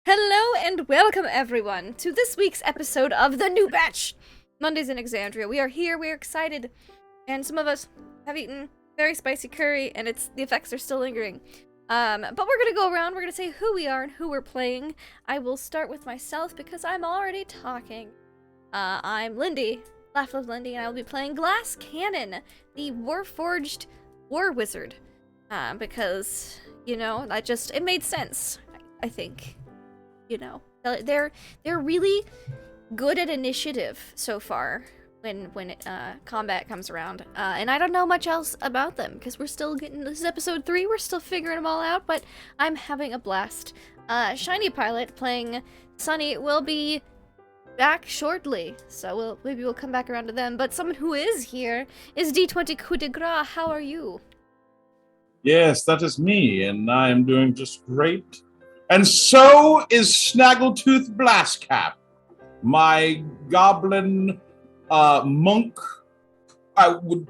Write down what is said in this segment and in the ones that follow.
Hello and welcome everyone to this week's episode of The New Batch! Mondays in Exandria. We are here, we are excited, and some of us have eaten very spicy curry and the effects are still lingering. But we're gonna go around, we're gonna say who we are and who we're playing. I will start with myself because I'm already talking. I'm Lindy, Laugh of Lindy, and I will be playing Glass Cannon, the Warforged War Wizard. Because, it made sense, I think. They're really good at initiative so far when combat comes around, and I don't know much else about them because we're still this is episode 3, we're still figuring them all out, but I'm having a blast. Shiny Pilot playing Sunny will be back shortly, so maybe we'll come back around to them, but someone who is here is D20 Coup de Gras. How are you? Yes, that is me, and I am doing just great. And so is Snaggletooth Blastcap, my goblin monk. I would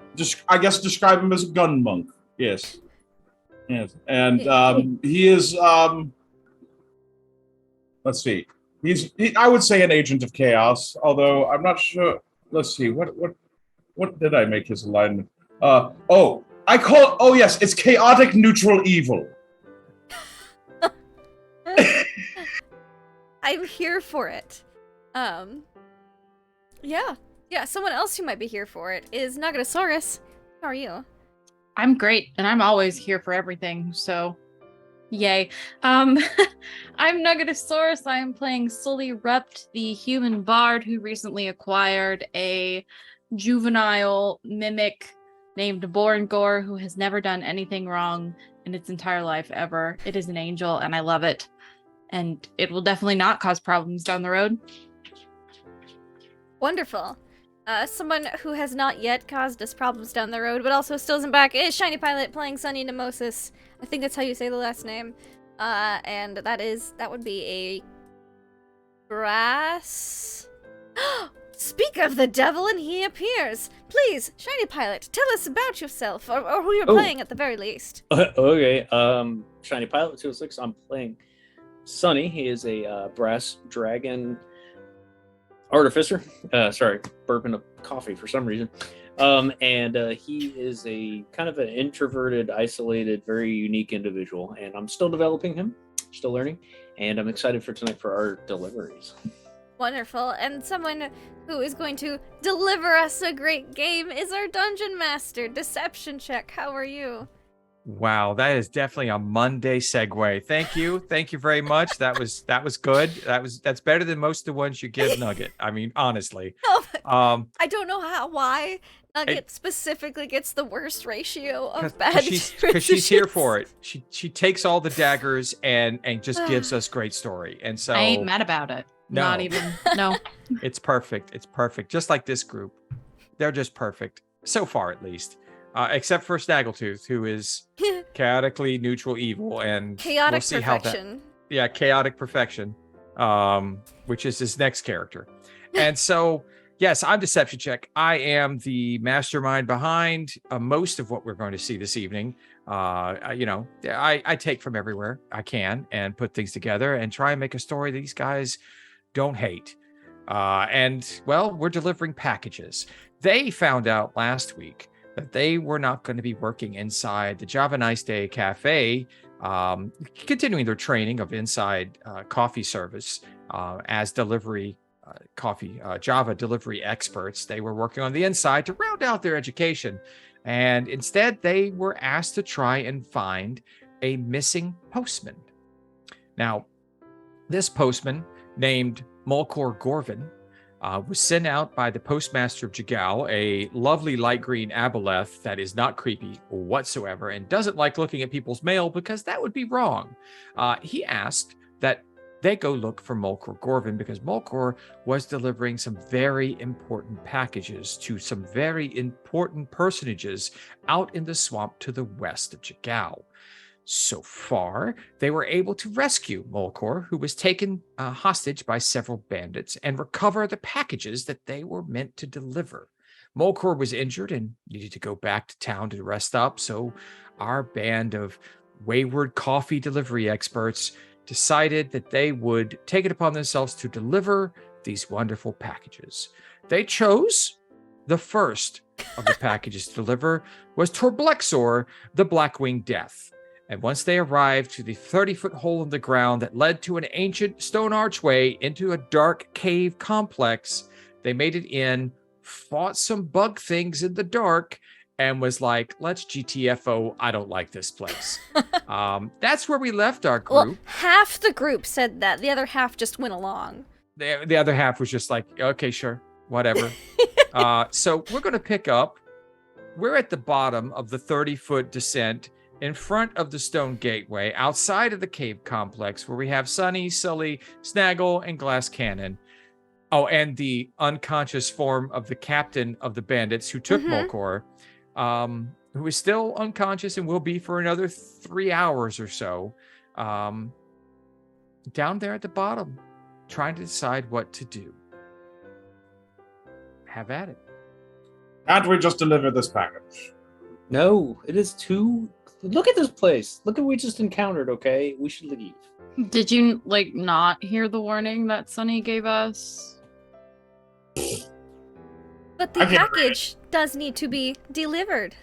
guess describe him as a gun monk. Yes. And he is let's see. I would say an agent of chaos, although I'm not sure. Let's see. What did I make his alignment? Yes, it's chaotic neutral evil. I'm here for it. Yeah, someone else who might be here for it is Nagatosaurus. How are you? I'm great, and I'm always here for everything, so yay. I'm Nagatosaurus. I am playing Sully Rupt, the human bard who recently acquired a juvenile mimic named Borngor, who has never done anything wrong in its entire life ever. It is an angel, and I love it. And it will definitely not cause problems down the road. Wonderful. Someone who has not yet caused us problems down the road, but also still isn't back, is Shiny Pilot playing Sunny Nemosis. I think that's how you say the last name. And that would be a grass. Speak of the devil, and he appears. Please, Shiny Pilot, tell us about yourself, or who you're playing at the very least. Okay. Shiny Pilot 206. I'm playing Sunny. He is a brass dragon artificer. Sorry, burping up coffee for some reason. And he is a kind of an introverted, isolated, very unique individual. And I'm still developing him, still learning. And I'm excited for tonight for our deliveries. Wonderful. And someone who is going to deliver us a great game is our Dungeon Master. Deception check. How are you? Wow, that is definitely a Monday segue. Thank you very much. That was good. That's better than most of the ones you give Nugget. I mean, honestly. I don't know why Nugget specifically gets the worst ratio of bad because she's here for it. She takes all the daggers and just gives us great story. And so I ain't mad about it. No. Not even. No. It's perfect. It's perfect. Just like this group. They're just perfect. So far, at least. Except for Snaggletooth, who is chaotically neutral evil, and chaotic we'll see perfection. Chaotic perfection, which is his next character. And so, yes, I'm Deception Check. I am the mastermind behind most of what we're going to see this evening. I take from everywhere I can and put things together and try and make a story these guys don't hate. We're delivering packages. They found out last week that they were not going to be working inside the Java Nice Day Cafe, continuing their training of inside coffee service as delivery Java delivery experts. They were working on the inside to round out their education. And instead, they were asked to try and find a missing postman. Now, this postman, named Mulcor Gorvin, was sent out by the postmaster of Jagal, a lovely light green aboleth that is not creepy whatsoever and doesn't like looking at people's mail because that would be wrong. He asked that they go look for Mulcor Gorvin because Mulcor was delivering some very important packages to some very important personages out in the swamp to the west of Jagal. So far, they were able to rescue Mulcor, who was taken hostage by several bandits, and recover the packages that they were meant to deliver. Mulcor was injured and needed to go back to town to rest up, so our band of wayward coffee delivery experts decided that they would take it upon themselves to deliver these wonderful packages. They chose the first of the packages to deliver was Torblexor, the Blackwing Death. And once they arrived to the 30-foot hole in the ground that led to an ancient stone archway into a dark cave complex, they made it in, fought some bug things in the dark, and was like, let's GTFO, I don't like this place. That's where we left our group. Well, half the group said that. The other half just went along. The other half was just like, okay, sure, whatever. So we're going to pick up. We're at the bottom of the 30-foot descent in front of the stone gateway, outside of the cave complex, where we have Sunny, Sully, Snaggle, and Glass Cannon. Oh, and the unconscious form of the captain of the bandits who took Molkor, who is still unconscious and will be for another 3 hours or so, down there at the bottom, trying to decide what to do. Have at it. Can't we just deliver this package? No, it is too. Look at this place. Look at what we just encountered. Okay, we should leave. Did you not hear the warning that Sunny gave us? But the package does need to be delivered.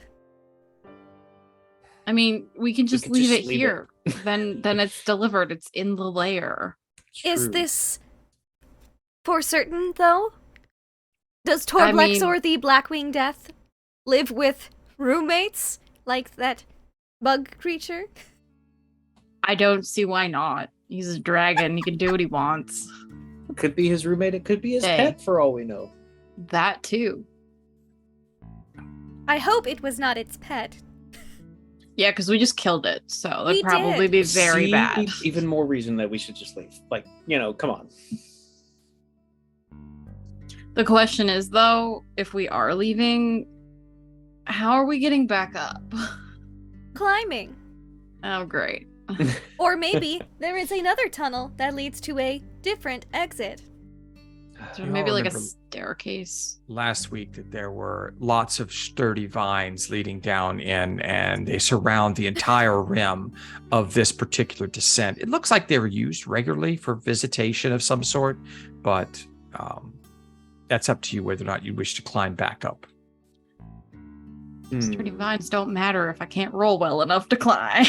I mean, we can just leave it leave here. then it's delivered. It's in the lair. Is True. this for certain, though? Does Torblexor the Blackwing Death live with roommates like that bug creature? I don't see why not. He's a dragon. He can do what he wants. It could be his roommate. It could be his Hey. pet, for all we know. That too. I hope it was not its pet. Yeah, because we just killed it, so We it'd probably did. be very See, bad. Even more reason that we should just leave. Come on. The question is, though, if we are leaving, how are we getting back up? Climbing. Oh, great. Or maybe there is another tunnel that leads to a different exit. So You maybe all like a remember staircase. last week that there were lots of sturdy vines leading down in, and they surround the entire rim of this particular descent. It looks like they were used regularly for visitation of some sort, but that's up to you whether or not you wish to climb back up. Sturdy vines don't matter if I can't roll well enough to climb.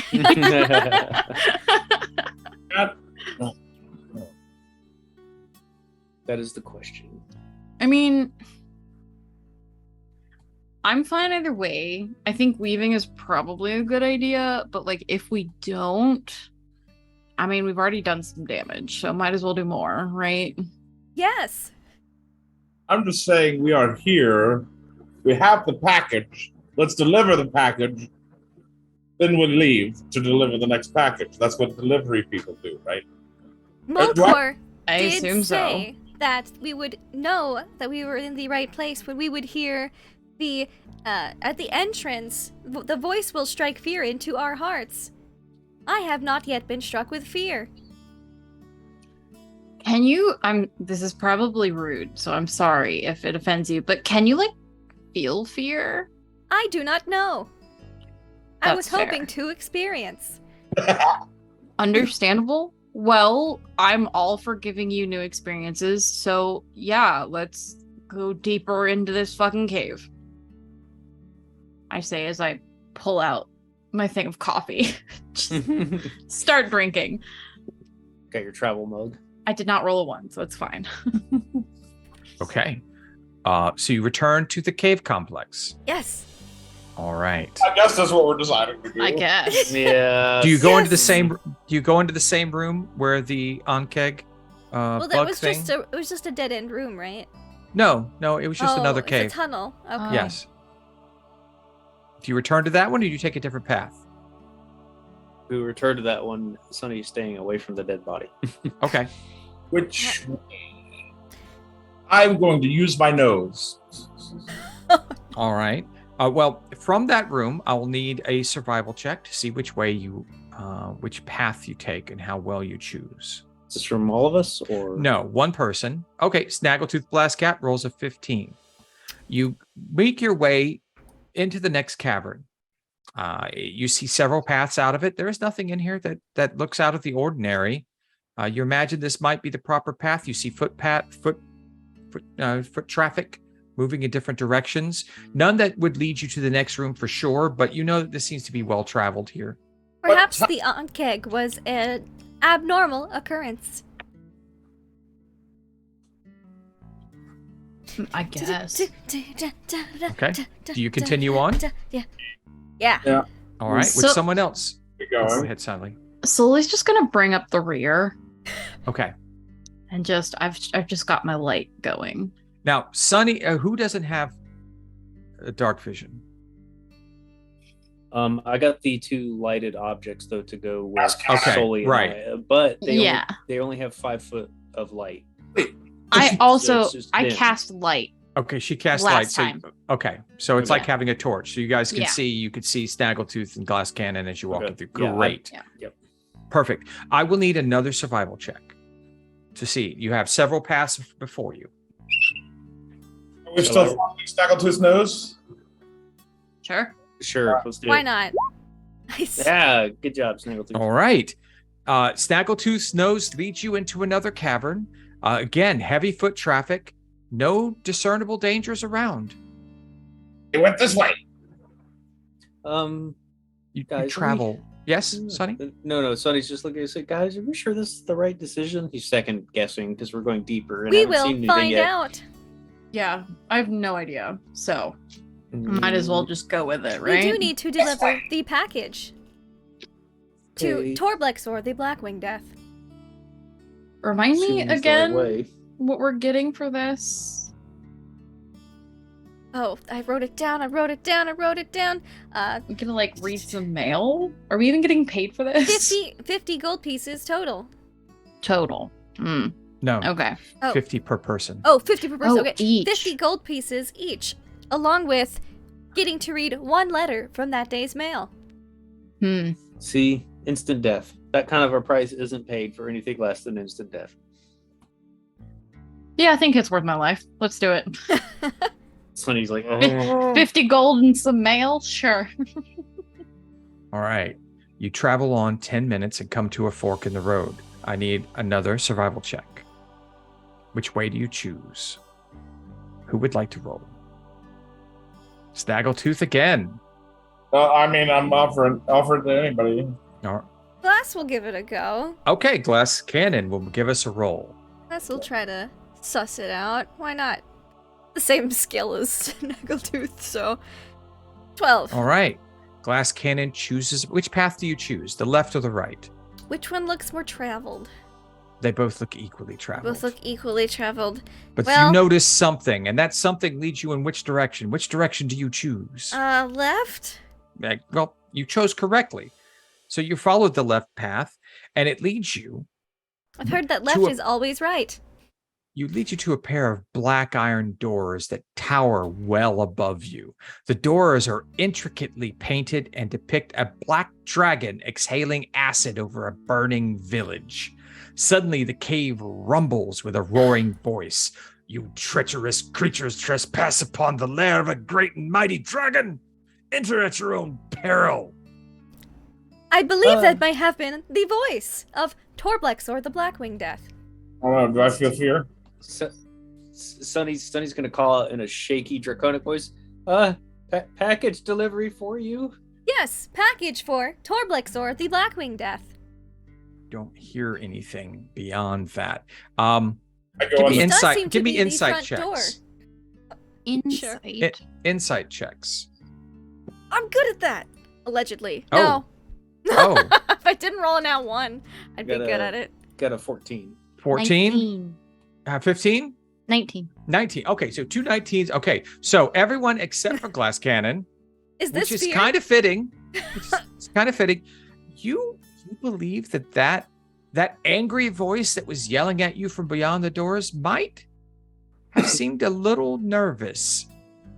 That is the question. I mean, I'm fine either way. I think leaving is probably a good idea, but if we don't, I mean, we've already done some damage, so might as well do more, right? Yes. I'm just saying we are here. We have the package. Let's deliver the package. Then we'll leave to deliver the next package. That's what delivery people do, right? Molkor I did assume say that we would know that we were in the right place when we would hear the at the entrance, the voice will strike fear into our hearts. I have not yet been struck with fear. Can you, this is probably rude, so I'm sorry if it offends you, but can you feel fear? I do not know. I was That's fair. hoping to experience. Understandable. Well, I'm all for giving you new experiences, so yeah, let's go deeper into this fucking cave. I say as I pull out my thing of coffee. Just start drinking. Got your travel mug. I did not roll a 1, so it's fine. Okay. So you return to the cave complex. Yes. All right. I guess that's what we're deciding to do. I guess. Yeah. Do you go into the Yes. same? Do you go into the same room where the Ankeg Well, that bug was thing? it was just a dead end room, right? No, it was just another It's cave. a tunnel. Okay. Oh. Yes. Do you return to that one, or do you take a different path? We return to that one. Sunny's staying away from the dead body. Okay. Which I'm going to use my nose. All right. Well, from that room, I will need a survival check to see which way which path you take and how well you choose. Is this from all of us, or No, one person. Okay, Snaggletooth Blastcat rolls a 15. You make your way into the next cavern. You see several paths out of it. There is nothing in here that looks out of the ordinary. You imagine this might be the proper path. You see foot traffic moving in different directions. None that would lead you to the next room for sure, but you know that this seems to be well traveled here. Perhaps the Ankeg was an abnormal occurrence. I guess. Okay. Do you continue on? Yeah. All right. So- With someone else. Keep Go going. ahead, Sally. Sully's just gonna bring up the rear Okay. and I've just got my light going. Now, Sunny, who doesn't have a dark vision? I got the 2 lighted objects though to go with Okay, Sully and right. I, but Yeah. they only have 5 foot of light. I also it's just I dim. cast light. Okay, she cast Last light. So, time. okay, so it's Okay. like having a torch. So you guys can Yeah. see. You could see Snaggletooth and Glass Cannon as you're walking Okay. through. Yeah, Great. Yeah. Perfect. I will need another survival check to see. You have several paths before you. Are we still following Snaggletooth's nose? Sure. Sure, let's do Why it. not? Nice. Yeah, good job, Snaggletooth. All right. Snaggletooth's nose leads you into another cavern. Again, heavy foot traffic. No discernible dangers around. It went this way. You Guys, travel. Yes, Sonny? No, Sonny's just looking and say, guys, are we sure this is the right decision? He's second guessing because we're going deeper and We haven't seen will anything find yet. out. Yeah, I have no idea. So might as well just go with it, right? We do need to deliver the package to Okay. Torblexor, the Blackwing Death. Remind me Assuming it's the right again way. what we're getting for this. Oh, I wrote it down. We gonna like read some mail? Are we even getting paid for this? 50 gold pieces total. Total. Mm, No. okay. Oh. 50 per person. Oh, 50 per person. Oh, Okay. each. 50 gold pieces each, along with getting to read one letter from that day's mail. Hmm. See, instant death. That kind of a price isn't paid for anything less than instant death. Yeah, I think it's worth my life. Let's do it. Sonny's like, 50 gold and some mail? Sure. All right. You travel on 10 minutes and come to a fork in the road. I need another survival check. Which way do you choose? Who would like to roll? Snaggletooth again. I mean, I'm offering to anybody. All right. Glass will give it a go. Okay, Glass Cannon will give us a roll. Glass will try to suss it out. Why not? The same skill as Snaggletooth, so 12. All right. Glass Cannon chooses. Which path do you choose? The left or the right? Which one looks more traveled? They both look equally traveled. Both look equally traveled. But well- you notice something, and that something leads you in which direction? Which direction do you choose? Left? Well, you chose correctly. So you followed the left path, and it leads you. I've heard that left To a- is always right. You lead you to a pair of black iron doors that tower well above you. The doors are intricately painted and depict a black dragon exhaling acid over a burning village. Suddenly, the cave rumbles with a roaring voice. You treacherous creatures trespass upon the lair of a great and mighty dragon. Enter at your own peril. I believe that might have been the voice of Torblexor, the Blackwing Death. I don't know. Do I feel fear? Sonny's gonna call out in a shaky, draconic voice. Package delivery for you. Yes, package for Torblexor, the Blackwing Death. Don't hear anything beyond that. I Give go on me the, It does seem insight. to Give me be the insight front door. checks. Insight. Insight checks. I'm good at that. Allegedly. Oh. No. Oh, If I didn't roll an out one, I'd be Gotta- good at it. Got a 14. 14, 15, 19. 19. Okay, so two 19s. Okay, so everyone except for Glass Cannon, Is this which is fear? kind of fitting. It's kind of fitting. You believe that angry voice that was yelling at you from beyond the doors might have seemed a little nervous,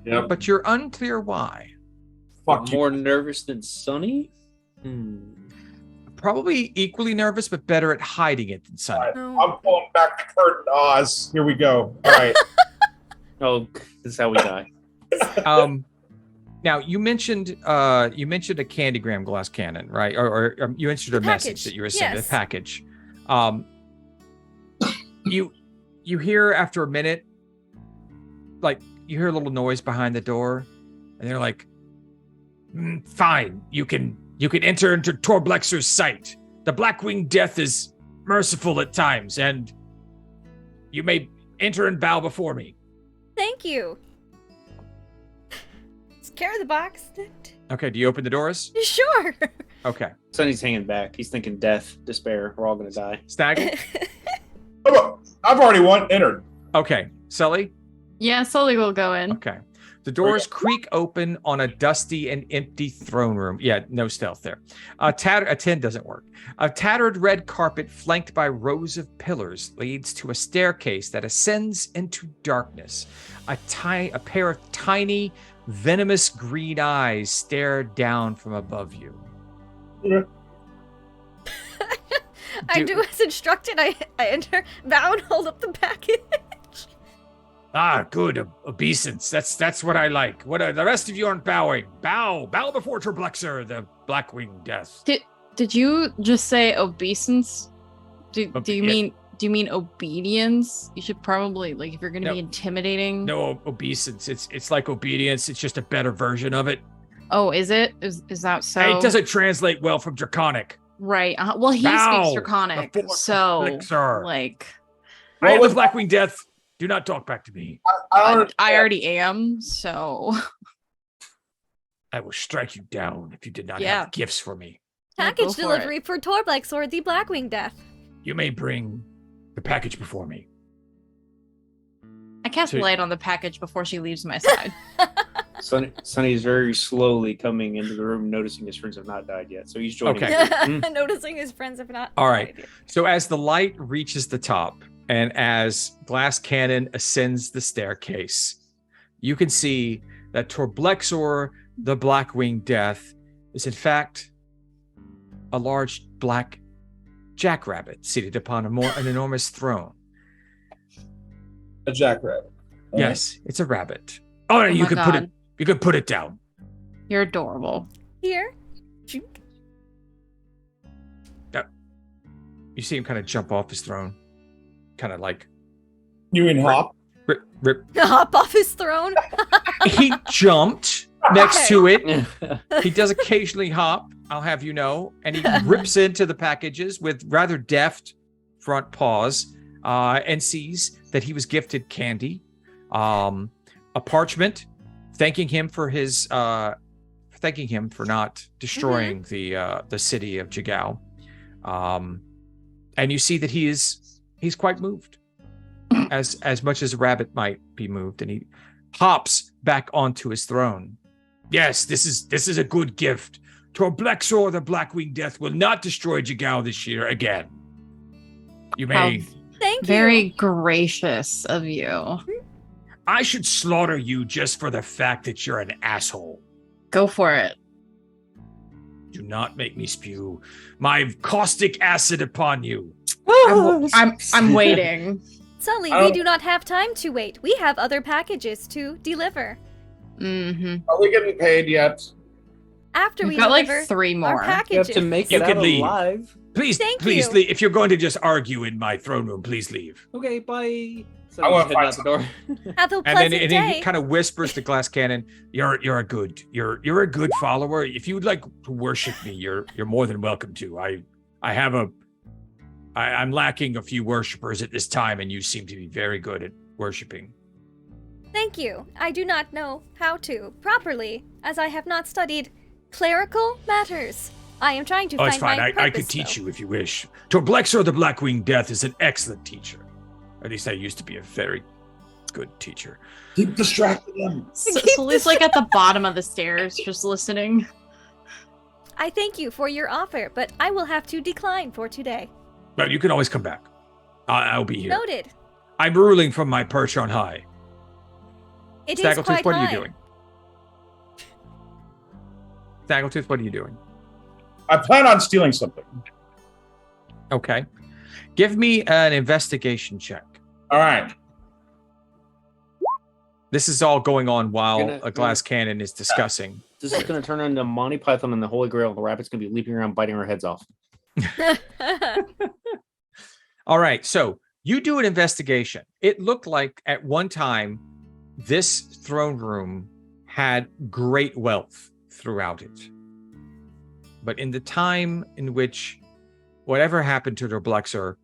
Yep. but you're unclear why. Fuck you. More nervous than Sonny? Probably equally nervous, but better at hiding it than Sunny. No. I'm pulling back the curtain, Oz. Here we go. All right. Oh, this is how we die. Now you mentioned a candygram Glass Cannon, right? Or you mentioned a The message package, that you were sending, yes. a package. you hear after a minute, like you hear a little noise behind the door, and they're like, "Fine, you can enter into Torblexer's sight. The Blackwing Death is merciful at times, and you may enter and bow before me." Thank you. Just carry the box. Okay, do you open the doors? Sure. Okay. Sonny's hanging back. He's thinking death, despair. We're all gonna die. Snaggle? I've already entered. Okay. Sully? Yeah, Sully will go in. Okay. The doors creak open on a dusty and empty throne room. Yeah, no stealth there. A 10 doesn't work. A tattered red carpet flanked by rows of pillars leads to a staircase that ascends into darkness. A pair of tiny, venomous green eyes stare down from above you. I do as instructed. I enter, bow, and hold up the package. Ah, good obeisance. That's what I like. What the rest of you aren't bowing? Bow before Torblexer, the Blackwing Death. Did you just say obeisance? Do you mean obedience? You should probably, like, if you're going to be intimidating. No, obeisance. It's like obedience. It's just a better version of it. Oh, is it? Is that so? It doesn't translate well from Draconic. Right. Well, he Bow speaks Draconic, before so Torblexer. like. I am the Blackwing Death. Do not talk back to me. I already am, so. I will strike you down if you did not have gifts for me. Package delivery for Torblex or the Blackwing Death. You may bring the package before me. I cast light on the package before she leaves my side. Sonny is very slowly coming into the room, noticing his friends have not died yet. So he's joining. Okay. Noticing his friends have not All right. died. So as the light reaches the top, and as Glass Cannon ascends the staircase, you can see that Torblexor, the Blackwing Death, is in fact a large black jackrabbit seated upon an enormous throne. A jackrabbit. Yes, it's a rabbit. Oh, you can put it. You can put it down. You're adorable. Here. You see him kind of jump off his throne, kind of like. You mean hop? Rip. Hop off his throne. He jumped next to it. He does occasionally hop, I'll have you know, and he rips into the packages with rather deft front paws, and sees that he was gifted candy, a parchment, thanking him for not destroying the city of Jigao, and you see that he's quite moved, as much as a rabbit might be moved, and he hops back onto his throne. Yes, this is a good gift. Torblexor, the Blackwing Death, will not destroy Jigao this year again. You may. Thank you. Very gracious of you. I should slaughter you just for the fact that you're an asshole. Go for it. Do not make me spew my caustic acid upon you. I'm waiting. Sully, we do not have time to wait. We have other packages to deliver. Mm-hmm. Are we getting paid yet? After We've we got deliver like 3 our more. You have packages. to make You it can out leave. alive. Please Thank leave. you. If you're going to just argue in my throne room, please leave. Okay, bye. So I he's want heading out five the door. Have a And pleasant then day. he kind of whispers to Glass Cannon, "You're a good follower. If you would like to worship me, you're more than welcome to. I'm lacking a few worshipers at this time, and you seem to be very good at worshiping." Thank you. I do not know how to properly, as I have not studied clerical matters. I am trying to Oh, find it's fine. my I purpose, could teach though. you if you wish. Torblexor, the Blackwing Death, is an excellent teacher. At least I used to be a very good teacher. Keep distracting him. Sully's like at the bottom of the stairs, just listening. I thank you for your offer, but I will have to decline for today. But you can always come back. I'll be here. Noted. I'm ruling from my perch on high. It is Snaggletooth, quite what high. are you doing? Snaggletooth, what are you doing? I plan on stealing something. Okay. Give me an investigation check. All right. This is all going on while Gonna- a glass cannon is discussing. This is going to turn into Monty Python and the Holy Grail. The rabbit's going to be leaping around, biting our heads off. All right. So You do an investigation. It looked like at one time this throne room had great wealth throughout it. But in the time in which whatever happened to Derblexer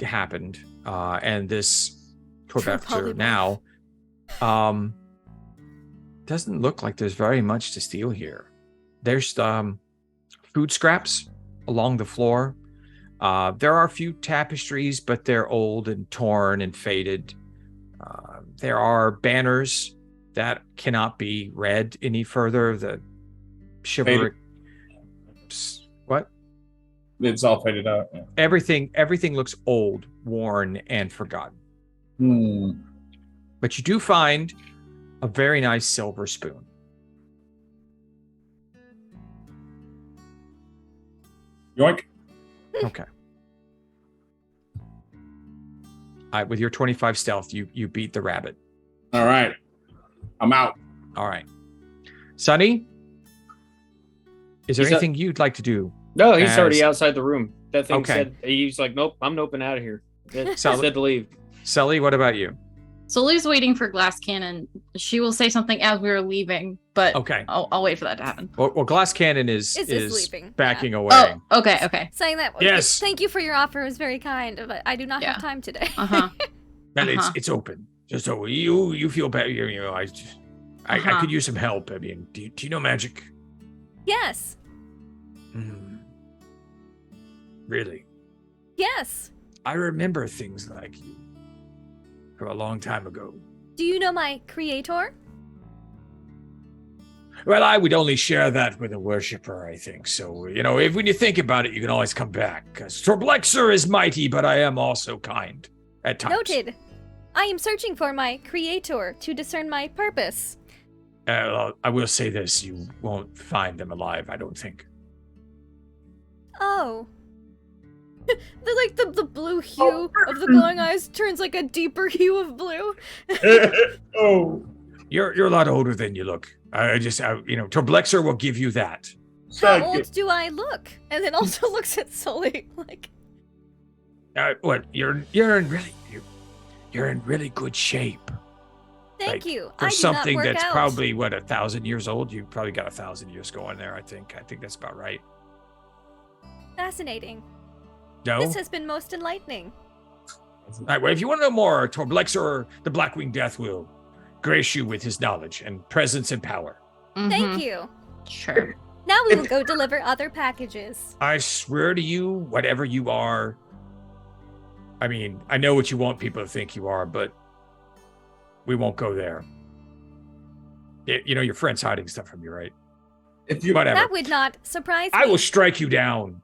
happened, and this Torbexer now, doesn't look like there's very much to steal here. There's food scraps along the floor. There are a few tapestries, but they're old and torn and faded. There are banners that cannot be read any further. The chivalric... What? It's all faded out. Yeah. Everything looks old, worn, and forgotten. But you do find a very nice silver spoon. Yoink. Okay. With your 25 stealth, you beat the rabbit. All right. I'm out. All right. Sonny, is there anything you'd like to do? No, he's already outside the room. That thing Okay. said, he's like, nope, I'm noping out of here. It So- said to leave. Sully, what about you? Sully's waiting for Glass Cannon. She will say something as we are leaving, but Okay. I'll wait for that to happen. Well, Glass Cannon is leaving, backing away. Oh, okay. Saying that, Yes. thank you for your offer. It was very kind, but I do not have time today. Uh-huh. And Uh-huh. it's open. Just so you feel better. You know, I could use some help. I mean, do you know magic? Yes. Really? Yes. I remember things like you from a long time ago. Do you know my creator? Well, I would only share that with a worshiper, I think. So, you know, when you think about it, you can always come back. Because Torblexer is mighty, but I am also kind at times. Noted. I am searching for my creator to discern my purpose. I will say this, you won't find them alive, I don't think. Oh. The blue hue of the glowing eyes turns like a deeper hue of blue. Oh. You're a lot older than you look. Torblexer will give you that. How old do I look? And then also looks at Sully like. What? You're in really good shape. Thank you. For I do something not work that's out. probably 1,000 years old. You probably got 1,000 years going there. I think that's about right. Fascinating. No. This has been most enlightening. All right, well, if you want to know more, Torblexer, the Blackwing Death, will grace you with his knowledge and presence and power. Thank you. Sure. Now we will go deliver other packages. I swear to you, whatever you are, I mean, I know what you want people to think you are, but we won't go there. Your friend's hiding stuff from you, right? Whatever. That would not surprise me. I will strike you down.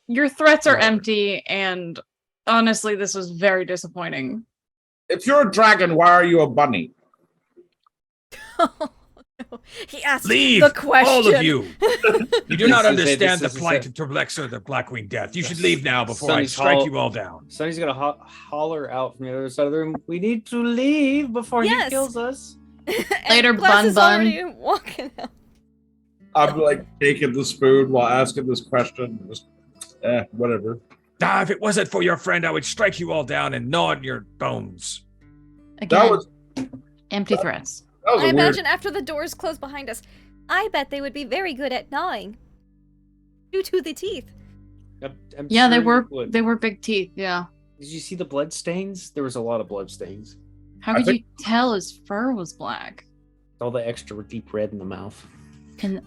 Your threats are empty, and honestly, this was very disappointing. If you're a dragon, why are you a bunny? He asked Leave, the question. all of you. You do not This is understand the it. plight of Torblexer, the Blackwing Death. You should leave now before I Sonny's strike hall- you all down. Sonny's gonna holler out from the other side of the room. We need to leave before he Yes. kills us. Later, Glass Bun is Bun. already walking out. I'm like taking the spoon while asking this question. Just, whatever. If it wasn't for your friend, I would strike you all down and gnaw on your bones. Again, That was empty threats. that was I a weird. imagine after the doors close behind us, I bet they would be very good at gnawing. Due to the teeth. I'm Yeah, they sure were it would. they were big teeth. Yeah. Did you see the blood stains? There was a lot of blood stains. How I could think- you tell his fur was black? All the extra deep red in the mouth. And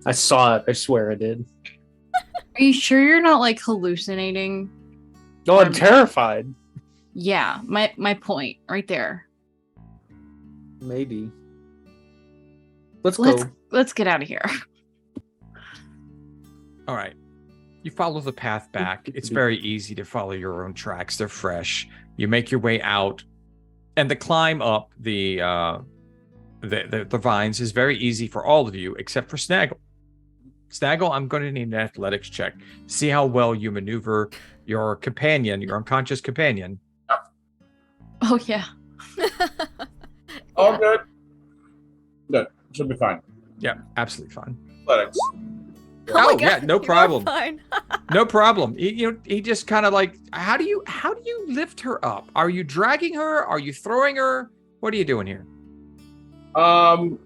I saw it. I swear I did. are you sure you're not like hallucinating? No, I'm terrified. Yeah, my point right there. Maybe. Let's go. Let's get out of here. All right. You follow the path back. It's very easy to follow your own tracks. They're fresh. You make your way out, and the climb up the vines is very easy for all of you except for Snaggle. Snaggle, I'm going to need an athletics check. See how well you maneuver your companion, your unconscious companion. Oh yeah. All good. Good. Should be fine. Yeah, absolutely fine. Athletics. Oh, my yeah, God, no you are problem. Fine. No problem. He just kind of like, how do you lift her up? Are you dragging her? Are you throwing her? What are you doing here? I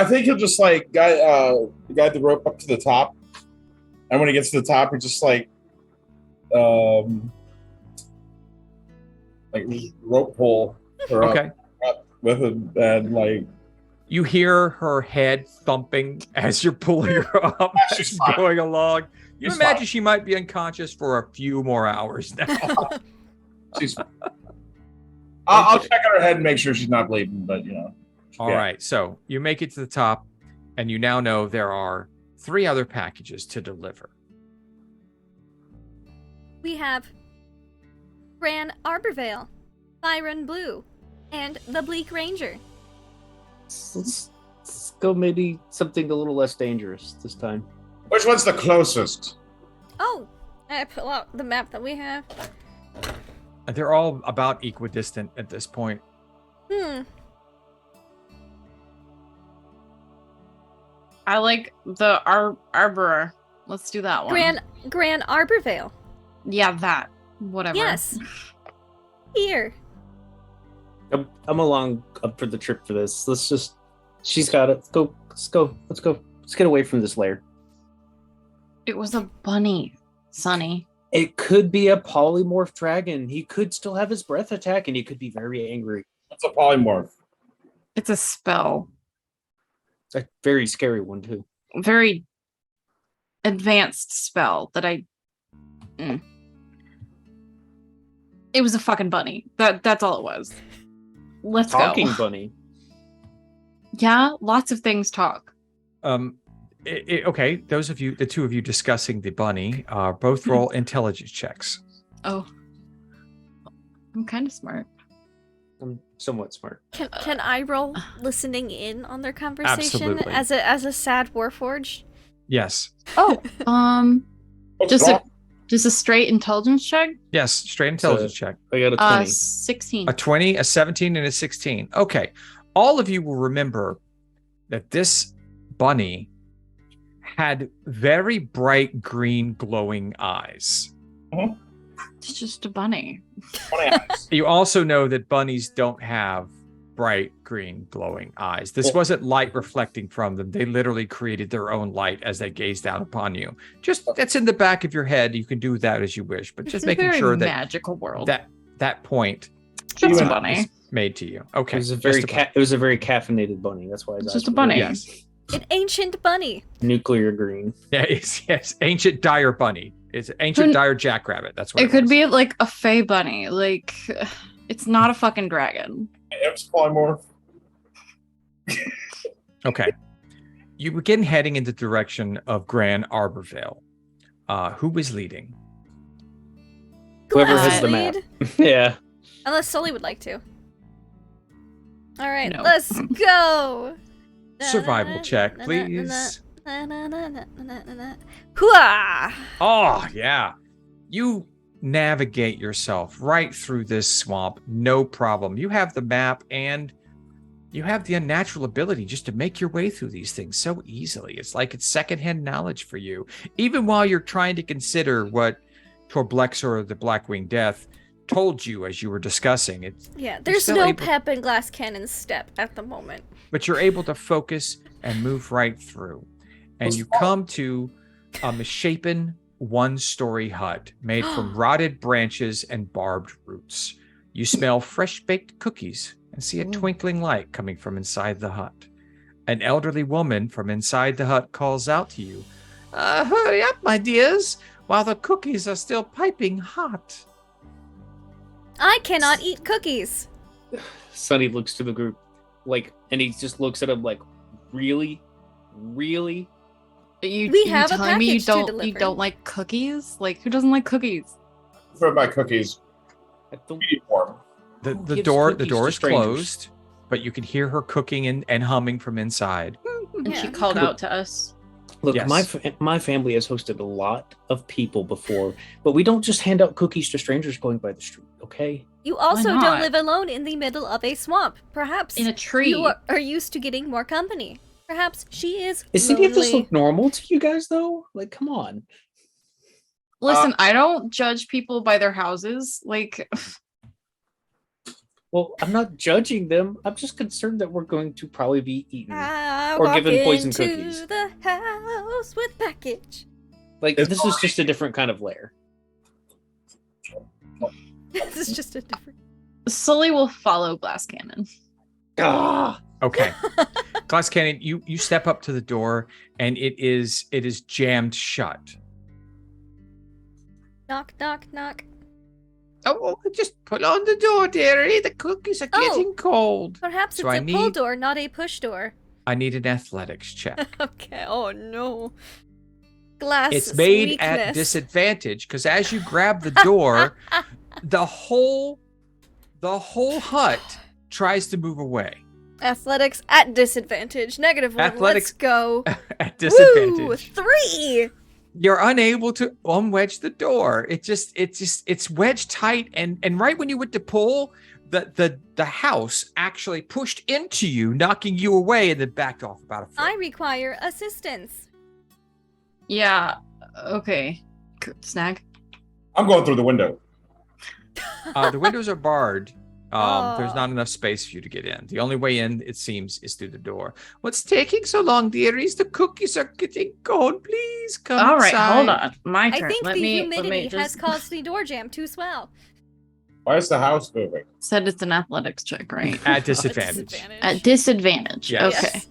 think he'll just like guide the rope up to the top, and when he gets to the top, he just like rope pull her Okay. up with it, and like You hear her head thumping as you're pulling her up as She's she's fine. going along. You She's imagine fine. she might be unconscious for a few more hours now. she's. I'll check on her head and make sure she's not bleeding, but All right, so you make it to the top, and you now know there are 3 other packages to deliver. We have Gran Arborvale, Byron Blue, and the Bleak Ranger. Let's go maybe something a little less dangerous this time. Which one's the closest? Oh, I pull out the map that we have. They're all about equidistant at this point. I like the Arborer. Let's do that one. Gran Arborvale. Yeah, that. Whatever. Yes. Here. I'm along up for the trip for this. She's got it. Let's go. Let's get away from this lair. It was a bunny, Sonny. It could be a polymorph dragon. He could still have his breath attack, and he could be very angry. That's a polymorph. It's a spell. A very scary one too. Very advanced spell that I. It was a fucking bunny. That's all it was. Let's Talking go. bunny. Yeah, lots of things talk. Okay, the 2 of you discussing the bunny, both roll intelligence checks. Oh. I'm kind of smart. I'm somewhat smart. Can I roll listening in on their conversation Absolutely. as a sad warforged? Yes. Oh, What's just wrong? a straight intelligence check. Yes, straight intelligence check. I got a 20. 16. A 20, a 17, and a 16. Okay. All of you will remember that this bunny had very bright green glowing eyes. It's just a bunny. Funny eyes. You also know that bunnies don't have bright green glowing eyes. This wasn't light reflecting from them. They literally created their own light as they gazed down upon you. Just that's in the back of your head. You can do that as you wish, but It's just a making very sure that magical world. that point Just a Even- bunny. is made to you. Okay. It was a just very caffeinated bunny. That's why It's just a bunny. Yes. An ancient bunny. Nuclear green. Yeah, yes. Ancient dire bunny. It's ancient dire jackrabbit. That's what It could was. be like a fey bunny. Like, it's not a fucking dragon. It's polymorph. Okay. You begin heading in the direction of Gran Arborvale. Who was leading? Whoever Glass has the map. lead. Yeah. Unless Sully would like to. All right, No. let's go. Survival check, please. Hooah! Oh, yeah. You navigate yourself right through this swamp, no problem. You have the map and you have the unnatural ability just to make your way through these things so easily. It's like it's secondhand knowledge for you. Even while you're trying to consider what Torblexor, the Blackwing Death, told you as you were discussing it. Yeah, there's still no able- pep in Glass Cannon's step at the moment. But you're able to focus and move right through. And you come to a misshapen one-story hut made from rotted branches and barbed roots. You smell fresh-baked cookies and see a twinkling light coming from inside the hut. An elderly woman from inside the hut calls out to you, hurry up, my dears, while the cookies are still piping hot. I cannot eat cookies. Sonny looks to the group, and he just looks at him like, really? We We have a telling me you package to don't you deliver. don't like cookies? Like, who doesn't like cookies? For my cookies. I don't- Medium form. The gives door cookies is to strangers? closed, but you can hear her cooking and humming from inside. And she Yeah. called out to us. Look, Yes. my family has hosted a lot of people before, but we don't just hand out cookies to strangers going by the street, okay? You also not? don't live alone in the middle of a swamp. Perhaps In a tree. you are used to getting more company. Perhaps she is Is lonely. CDF just look normal to you guys though? Like, come on. Listen, I don't judge people by their houses. Like, Well, I'm not judging them. I'm just concerned that we're going to probably be eaten. I Or walk given poison into cookies. the house with package. Like, It's this is just a different kind of lair. This is just a different. Sully will follow Glass Cannon. Ah! Okay. Glass Cannon, you step up to the door and it is jammed shut. Knock, knock, knock. Oh, just put on the door, dearie. The cookies are getting cold. Perhaps So it's a pull door, not a push door. I need an athletics check. Okay. Oh no. Glass. It's made weakness. at disadvantage because as you grab the door, the whole hut tries to move away. Athletics at disadvantage. -1. Athletics- Let's go. At disadvantage. Woo! 3. You're unable to unwedge the door. It's wedged tight, and right when you went to pull, the house actually pushed into you, knocking you away, and then backed off about a foot. I require assistance. Yeah. Okay. Snag. I'm going through the window. The windows are barred. There's Oh. not enough space for you to get in. The only way in, it seems, is through the door. What's taking so long, dearies? The cookies are getting cold. Please come All right, inside. hold on. My I turn. think let the me humidity has just caused the door jam to swell. Why is the house moving? said it's an athletics check, right? At disadvantage. At disadvantage. Yes. Okay.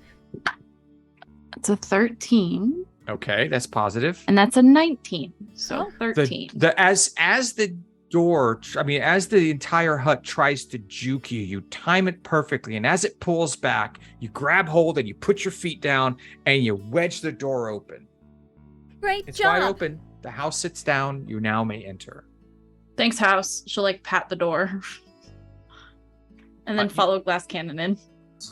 That's a 13, Okay, that's positive. and that's a 19. So Oh. 13. As the door, as the entire hut tries to juke you, you time it perfectly, and as it pulls back, you grab hold and you put your feet down and you wedge the door open. Great It's job. wide open. The house sits down. You now may enter. Thanks, house. She'll like pat the door. And then You- follow Glass Cannon in.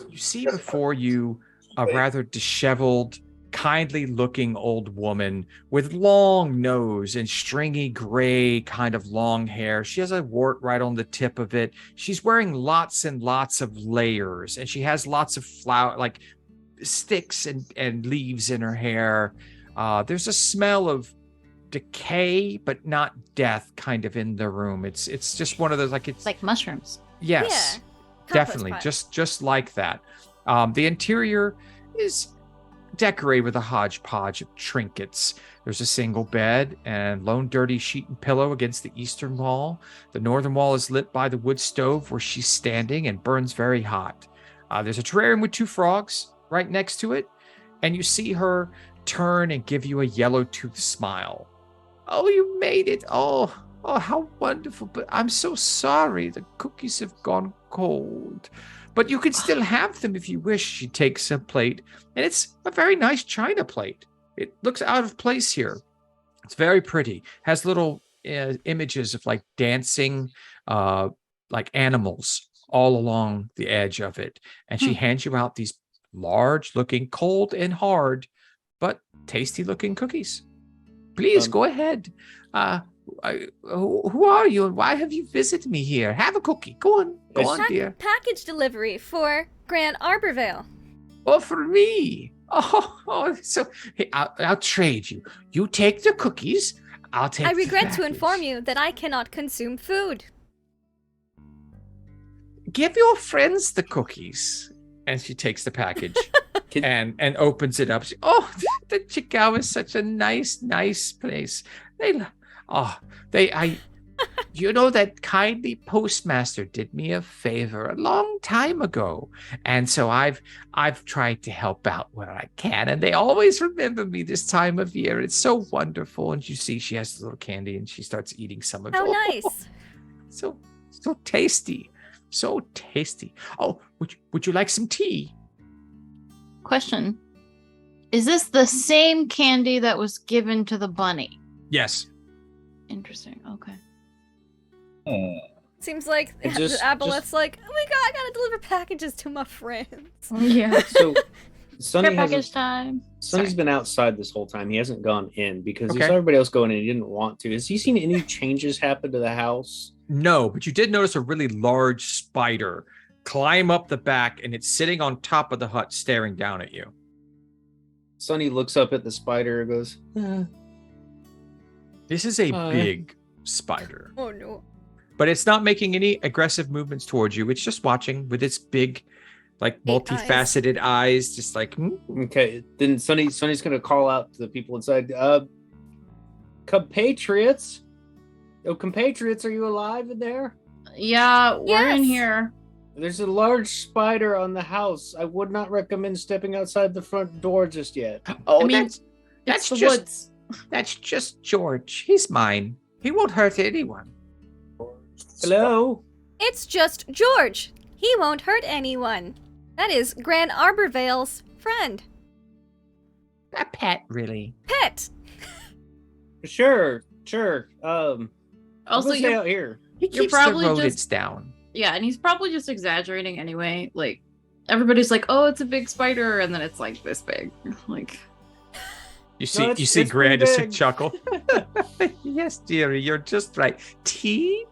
You see before you a rather disheveled, kindly-looking old woman with long nose and stringy gray kind of long hair. She has a wart right on the tip of it. She's wearing lots and lots of layers, and she has lots of flower, like sticks and leaves in her hair. There's a smell of decay, but not death, kind of in the room. It's just one of those It's like mushrooms. yes. Yeah. Compost Definitely, pile. just like that. The interior is decorated with a hodgepodge of trinkets. There's a single bed and lone dirty sheet and pillow against the eastern wall. The northern wall is lit by the wood stove where she's standing and burns very hot. There's a terrarium with 2 frogs right next to it, and you see her turn and give you a yellow-toothed smile. Oh, you made it. Oh, how wonderful. But I'm so sorry. The cookies have gone cold. But you can still have them if you wish. She takes a plate, and it's a very nice china plate. It looks out of place here. It's very pretty. Has little images of like dancing, like animals all along the edge of it. And she hands you out these large-looking, cold and hard, but tasty-looking cookies. Please go ahead. Who are you, and why have you visited me here? Have a cookie. Go on, dear. Package delivery for Grand Arborvale. Oh, for me. So hey, I'll trade you. You take the cookies. I'll take. I the regret to package. inform you that I cannot consume food. Give your friends the cookies. And she takes the package and opens it up. The Chicao is such a nice place. You know, that kindly postmaster did me a favor a long time ago, and so I've tried to help out where I can, and they always remember me this time of year. It's so wonderful. And you see, she has a little candy, and she starts eating some of it. How nice. So tasty, so tasty. Oh, would you like some tea? Question. Is this the same candy that was given to the bunny? Yes. Interesting. Okay. Seems like And the just- aboleth's like, oh my god, I gotta deliver packages to my friends. Yeah. So Sonny Care package hasn't, time. Sonny's Sorry. been outside this whole time. He hasn't gone in because he Okay. saw everybody else going in. He didn't want to. Has he seen any changes happen to the house? No, but you did notice a really large spider climb up the back, and it's sitting on top of the hut staring down at you. Sunny looks up at the spider and goes, This is a Hi. big spider, Oh no. but it's not making any aggressive movements towards you. It's just watching with its big, like multifaceted eyes, just like. Okay, then Sunny's gonna call out to the people inside. Compatriots, compatriots, are you alive in there? Yeah, we're in Yes. here. There's a large spider on the house. I would not recommend stepping outside the front door just yet. Oh, I mean, that's the just woods. that's just George. He's mine. He won't hurt anyone. Hello. It's just George. He won't hurt anyone. That is Gran Arborvale's friend. A pet, really. Pet. Sure. Also, stay you're, out here. He You're keeps the probably rodents just- down. yeah, and he's probably just exaggerating anyway. Like, everybody's like, "Oh, it's a big spider," and then it's like this big. Like, You see, it's- you see it's pretty Grandis big. chuckle. Yes, dearie, you're just right. Tea?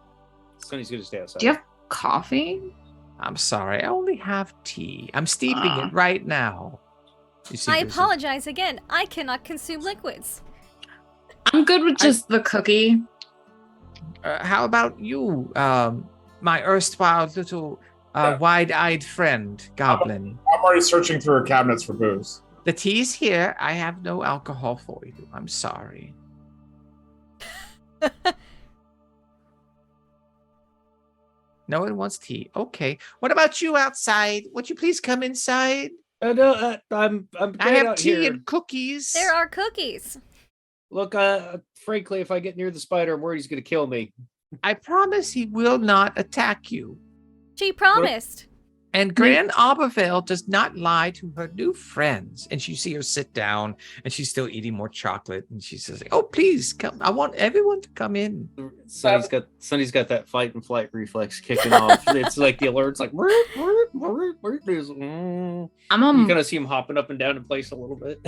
Sunny's gonna stay outside. do you have coffee? I'm sorry, I only have tea. I'm steeping Ah. it right now. You see, I there's a- apologize again. I cannot consume liquids. I'm good with just the cookie. how about you, my erstwhile little wide-eyed friend, Goblin? I'm already searching through her cabinets for booze. The tea's here. I have no alcohol for you. I'm sorry. No one wants tea. Okay. What about you outside? Would you please come inside? No, I'm I great have out tea here. and cookies. There are cookies. Look, frankly, if I get near the spider, I'm worried he's gonna kill me. I promise he will not attack you. She promised. And Gran Abervale does not lie to her new friends. And you see her sit down and she's still eating more chocolate. And she says, oh, please come. I want everyone to come in. Sonny's got that fight and flight reflex kicking off. It's like the alert's like, you I'm kind of see him hopping up and down in place a little bit.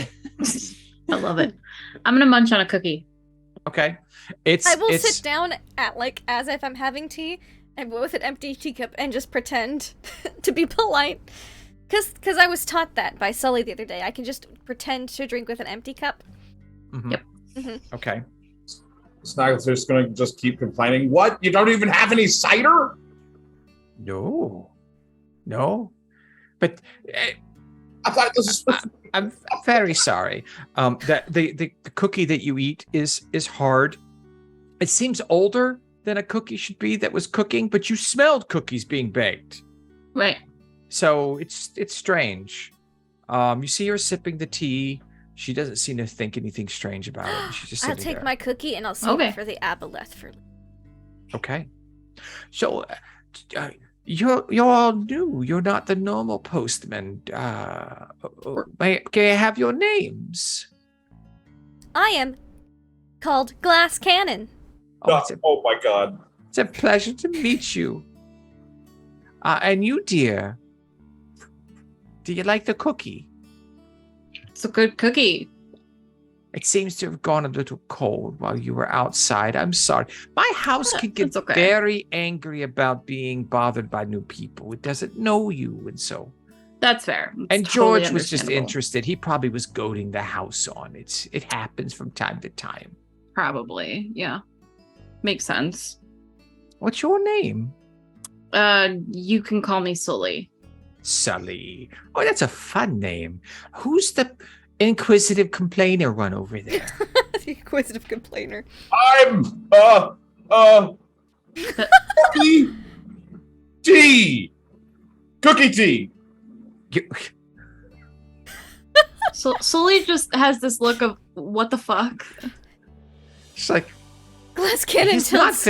I love it. I'm gonna munch on a cookie. Okay. I will it's, sit down at as if I'm having tea and with an empty teacup and just pretend to be polite. Cause I was taught that by Sully the other day. I can just pretend to drink with an empty cup. Mhm. Yep. Okay. Snaggletooth's gonna just keep complaining. What? You don't even have any cider? No. But I thought this was supposed to be. I'm very sorry. That the cookie that you eat is hard. It seems older than a cookie should be that was cooking, but you smelled cookies being baked. Right. So it's strange. You see her sipping the tea. She doesn't seem to think anything strange about it. She's just I'll sitting take there. my cookie and I'll save Okay. it for the aboleth for. Okay. So you're all new. You're not the normal postman. Can I have your names? I am called Glass Cannon. Oh, Oh my god. it's a pleasure to meet you. And you, dear, do you like the cookie? It's a good cookie. It seems to have gone a little cold while you were outside. I'm sorry. My house Yeah, can get it's okay. very angry about being bothered by new people. It doesn't know you, and so. That's fair. It's And totally George was just understandable. interested. He probably was goading the house on. It happens from time to time. Probably, yeah. Makes sense. What's your name? You can call me Sully. Sully. Oh, that's a fun name. Who's the inquisitive complainer one over there? The inquisitive complainer. I'm cookie tea. Cookie tea. You- So Sully just has this look of what the fuck. It's like Glass Cannon he's tilts.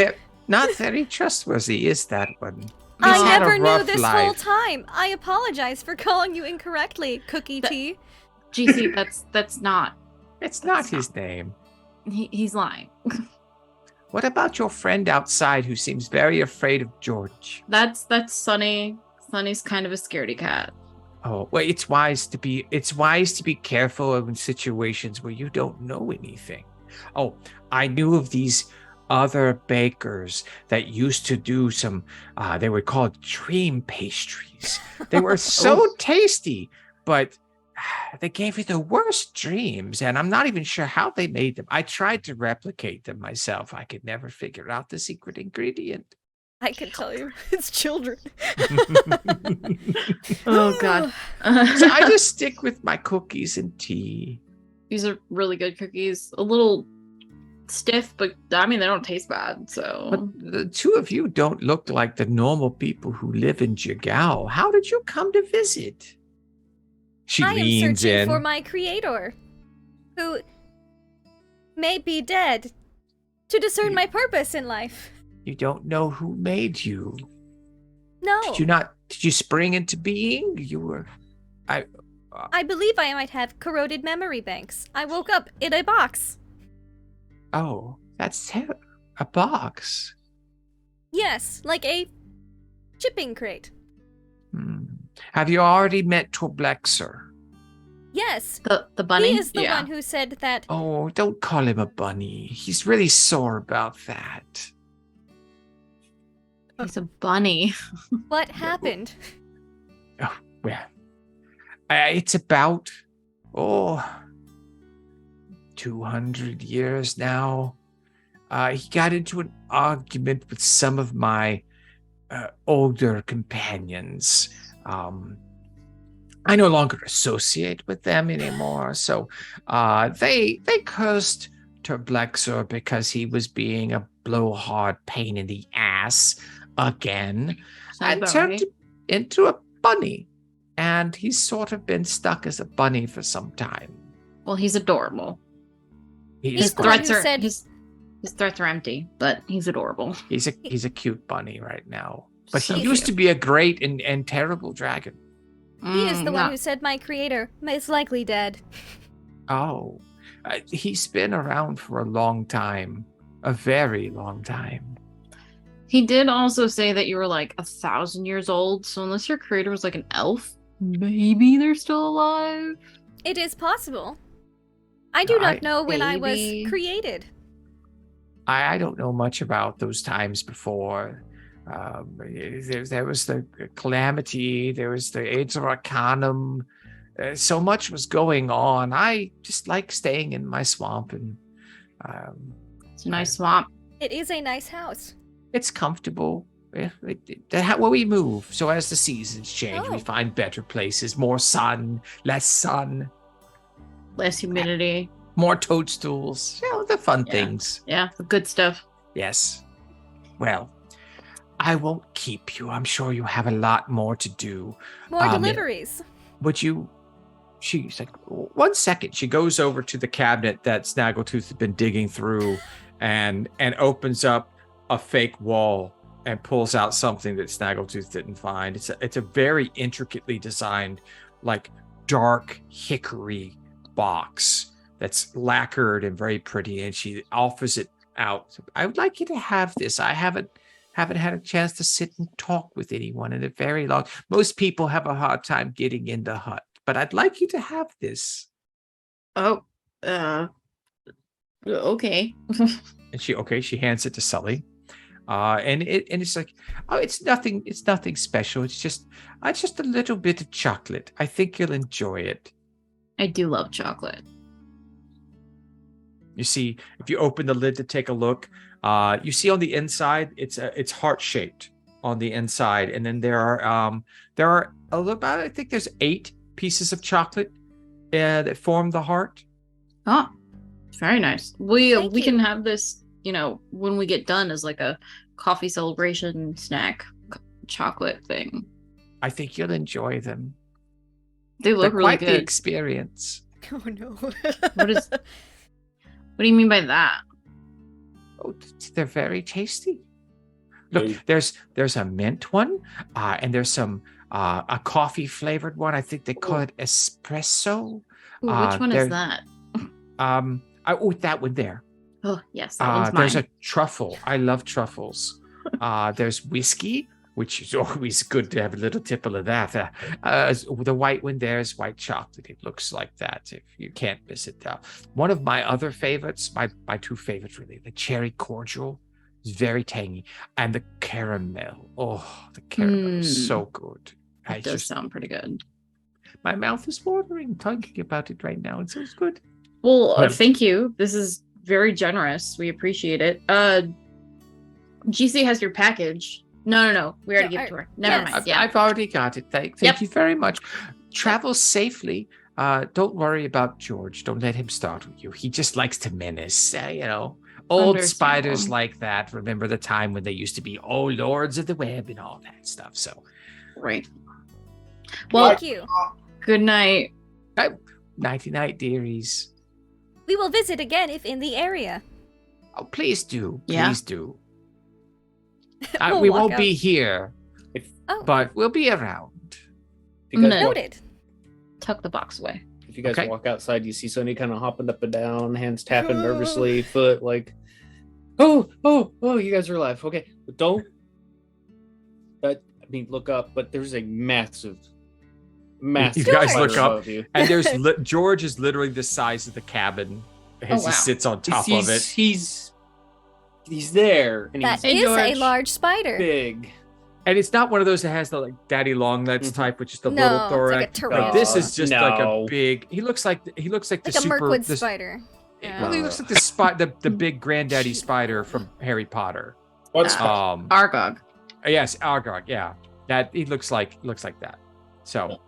not very trustworthy, is that one? I He's had a never knew rough this whole life. time. I apologize for calling you incorrectly, Cookie That- Tea. GC, that's not. It's not his name. He's lying. What about your friend outside who seems very afraid of George? That's Sunny. Sunny's kind of a scaredy cat. Oh, well, it's wise to be careful in situations where you don't know anything. Oh, I knew of these other bakers that used to do some they were called dream pastries. They were so tasty, but they gave you the worst dreams, and I'm not even sure how they made them. I tried to replicate them myself. I could never figure out the secret ingredient. I can tell you, it's children. Oh god. So I just stick with my cookies and tea. These are really good cookies. A little stiff, but I mean they don't taste bad. So But the two of you don't look like the normal people who live in Jigao. How did you come to visit? She I am leans searching in. for my creator, who may be dead, to discern my purpose in life. You don't know who made you. No. Did you spring into being? You were I believe I might have corroded memory banks. I woke up in a box. Oh, that's a box. Yes, like a shipping crate. Have you already met Torblexer? Yes. the bunny. He is the yeah. one who said that. Oh, don't call him a bunny. He's really sore about that. He's a bunny. What happened? Oh, well, it's about 200 years now. He got into an argument with some of my older companions. I no longer associate with them anymore, so they cursed Terblexer because he was being a blowhard pain in the ass again, and Sounds turned right. him into a bunny. And he's sort of been stuck as a bunny for some time. Well, he's adorable. He's His the one threats who are said- his threats are empty, but he's adorable. He's a cute bunny right now. But So he used to cute. be a great and terrible dragon. He is the one not- who said my creator is likely dead. Oh, he's been around for a long time. A very long time. He did also say that you were like 1,000 years old, so unless your creator was like an elf, maybe they're still alive. It is possible. I do not know when I was Maybe. created. I don't know much about those times before. There was the calamity. There was the Age of Arcanum. So much was going on. I just like staying in my swamp, and It's a nice swamp. It is a nice house. it's comfortable. Where we move, so as the seasons change, we Oh. find better places, more sun, less sun, Less humidity. more toadstools. The fun Yeah. things. Yeah, the good stuff. Yes. Well, I won't keep you. I'm sure you have a lot more to do. More deliveries. Would you? She's like, 1 second. She goes over to the cabinet that Snaggletooth has been digging through, and opens up a fake wall and pulls out something that Snaggletooth didn't find. It's a very intricately designed, like dark hickory box that's lacquered and very pretty. And she offers it out. I would like you to have this. I haven't had a chance to sit and talk with anyone in a very long. Most people have a hard time getting in the hut, but I'd like you to have this. Oh, okay. And she hands it to Sully. And it's like, oh, it's nothing special. It's just a little bit of chocolate. I think you'll enjoy it. I do love chocolate. You see, if you open the lid to take a look, you see on the inside, it's heart shaped on the inside, and then there are about, I think there's 8 pieces of chocolate that form the heart. Oh, very nice. We Thank you. can have this, when we get done as like a coffee celebration snack chocolate thing. I think you'll enjoy them. They They're look really quite the good. Oh experience. no. What do you mean by that? Oh, they're very tasty. Look, Hey. there's a mint one, and there's some a coffee flavored one. I think they call it espresso. Ooh, which one is they're- that? That one there. Oh, yes, that one's mine. There's a truffle. I love truffles. There's whiskey, which is always good to have a little tipple of that. The white one there is white chocolate. It looks like that. If you can't miss it. One of my other favorites, my 2 favorites really, the cherry cordial is very tangy, and the caramel. Oh, the caramel is so good. That does sound pretty good. My mouth is watering talking about it right now. It sounds good. Well, Well- thank you. This is very generous. We appreciate it. GC has your package. No. We already No, gave it to her. Never yes. mind. Yeah. I've already got it. Thank Yep. you very much. Travel safely. Don't worry about George. Don't let him start with you. He just likes to menace. Old spiders Understandable. like that. Remember the time when they used to be lords of the web and all that stuff. So Right. Well, Thank you. good night. nighty night, dearies. We will visit again if in the area. Oh, please do. Yeah. Please do. We'll We walk won't out. be here, Oh, but we'll be around. If you guys, No. walk, noted. Tuck the box away. if you guys Okay. walk outside, you see Sonny kind of hopping up and down, hands tapping nervously, foot like, oh, you guys are alive. Okay, but don't. Look up. But there's a massive You guys spider look up, above you. and there's George is literally the size of the cabin as wow. he sits on top of it. He's there, and That he's Hey, is a George. large spider. big. And it's not one of those that has the like daddy long legs Mhm. type, which is the No, little it's like a thorax. tarantula. This is just like a No. big. He looks like the Like a super. Mirkwood the- spider. Well, he looks like the big granddaddy spider from Harry Potter. What's Argog. Yes, Argog. Yeah, that he looks like that. So,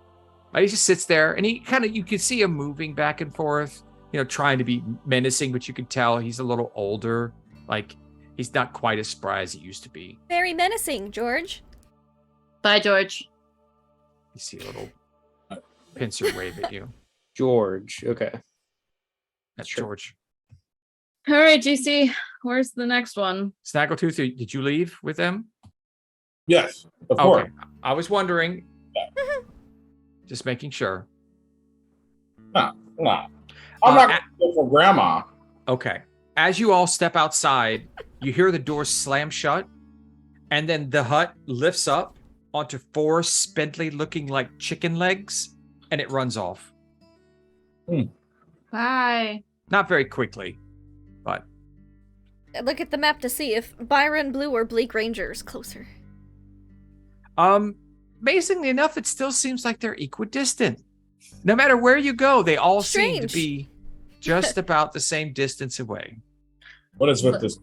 but he just sits there, and he kind of you can see him moving back and forth, trying to be menacing, but you can tell he's a little older. Like he's not quite as spry as he used to be. Very menacing, George. Bye, George. You see a little pincer wave at you. George. Okay. That's Sure. George. All right, GC. Where's the next one? Snaggletooth, did you leave with them? Yes, of course. Okay. I was wondering. Just making sure. No. I'm not Uh, going to go for grandma. Okay. As you all step outside, you hear the door slam shut, and then the hut lifts up onto 4 spindly looking like chicken legs, and it runs off. Bye. Not very quickly, but Look at the map to see if Byron Blue or Bleak Ranger is closer. amazingly enough, it still seems like they're equidistant. No matter where you go, they all seem to Strange. be just about the same distance away. What is with this?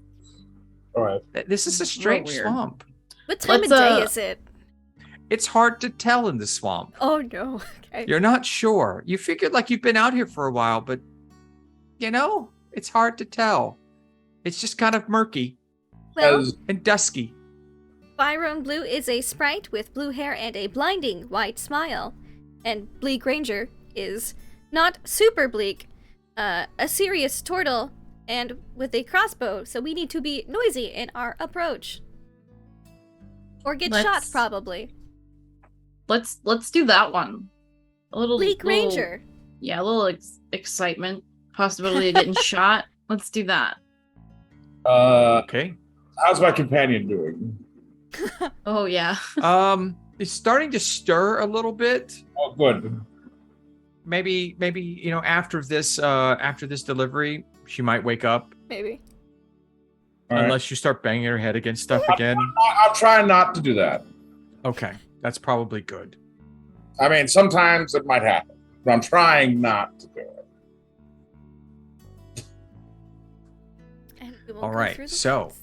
All right. This is a strange weird. swamp. What time Let's, of day is it? It's hard to tell in the swamp. Oh no. Okay. You're not sure. You figured like you've been out here for a while, but it's hard to tell. It's just kind of murky Well, As- and dusky. Byron Blue is a sprite with blue hair and a blinding white smile. And Bleak Ranger is not super bleak, a serious turtle and with a crossbow, so we need to be noisy in our approach. Or get shot, Let's- probably. Let's do that one. A little Bleak little- Ranger. Yeah, a little excitement, possibility of getting shot. Let's do that. Okay. How's my companion doing? Oh yeah. It's starting to stir a little bit. Oh, good. Maybe after this delivery, she might wake up Maybe. All right. unless you start banging her head against stuff again. I'm trying not to do that. Okay, that's probably good. I mean, sometimes it might happen, but I'm trying not to do it. And we will All go right, through the so- woods.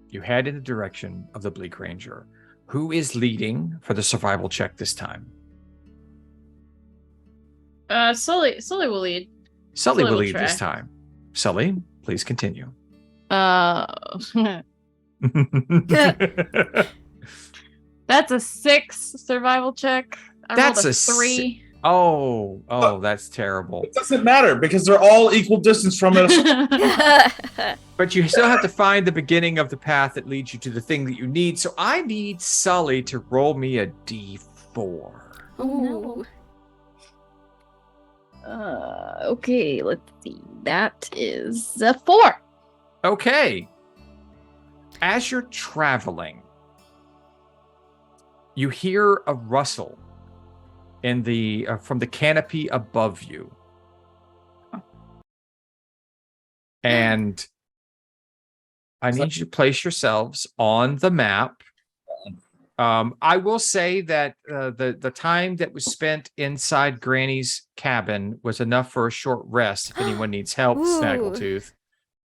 You head in the direction of the Bleak Ranger. Who is leading for the survival check this time? Sully will lead. Sully will will lead this try. time. Sully, please continue. That's a 6 survival check. I That's rolled a 3. Oh, that's terrible. It doesn't matter because they're all equal distance from us. But you still have to find the beginning of the path that leads you to the thing that you need. So I need Sully to roll me a d4. Ooh. Okay, let's see. That is a 4. Okay. As you're traveling, you hear a rustle in the from the canopy above you. And I need you to place yourselves on the map I will say that the time that was spent inside Granny's cabin was enough for a short rest. If anyone needs help, Ooh. Snaggletooth.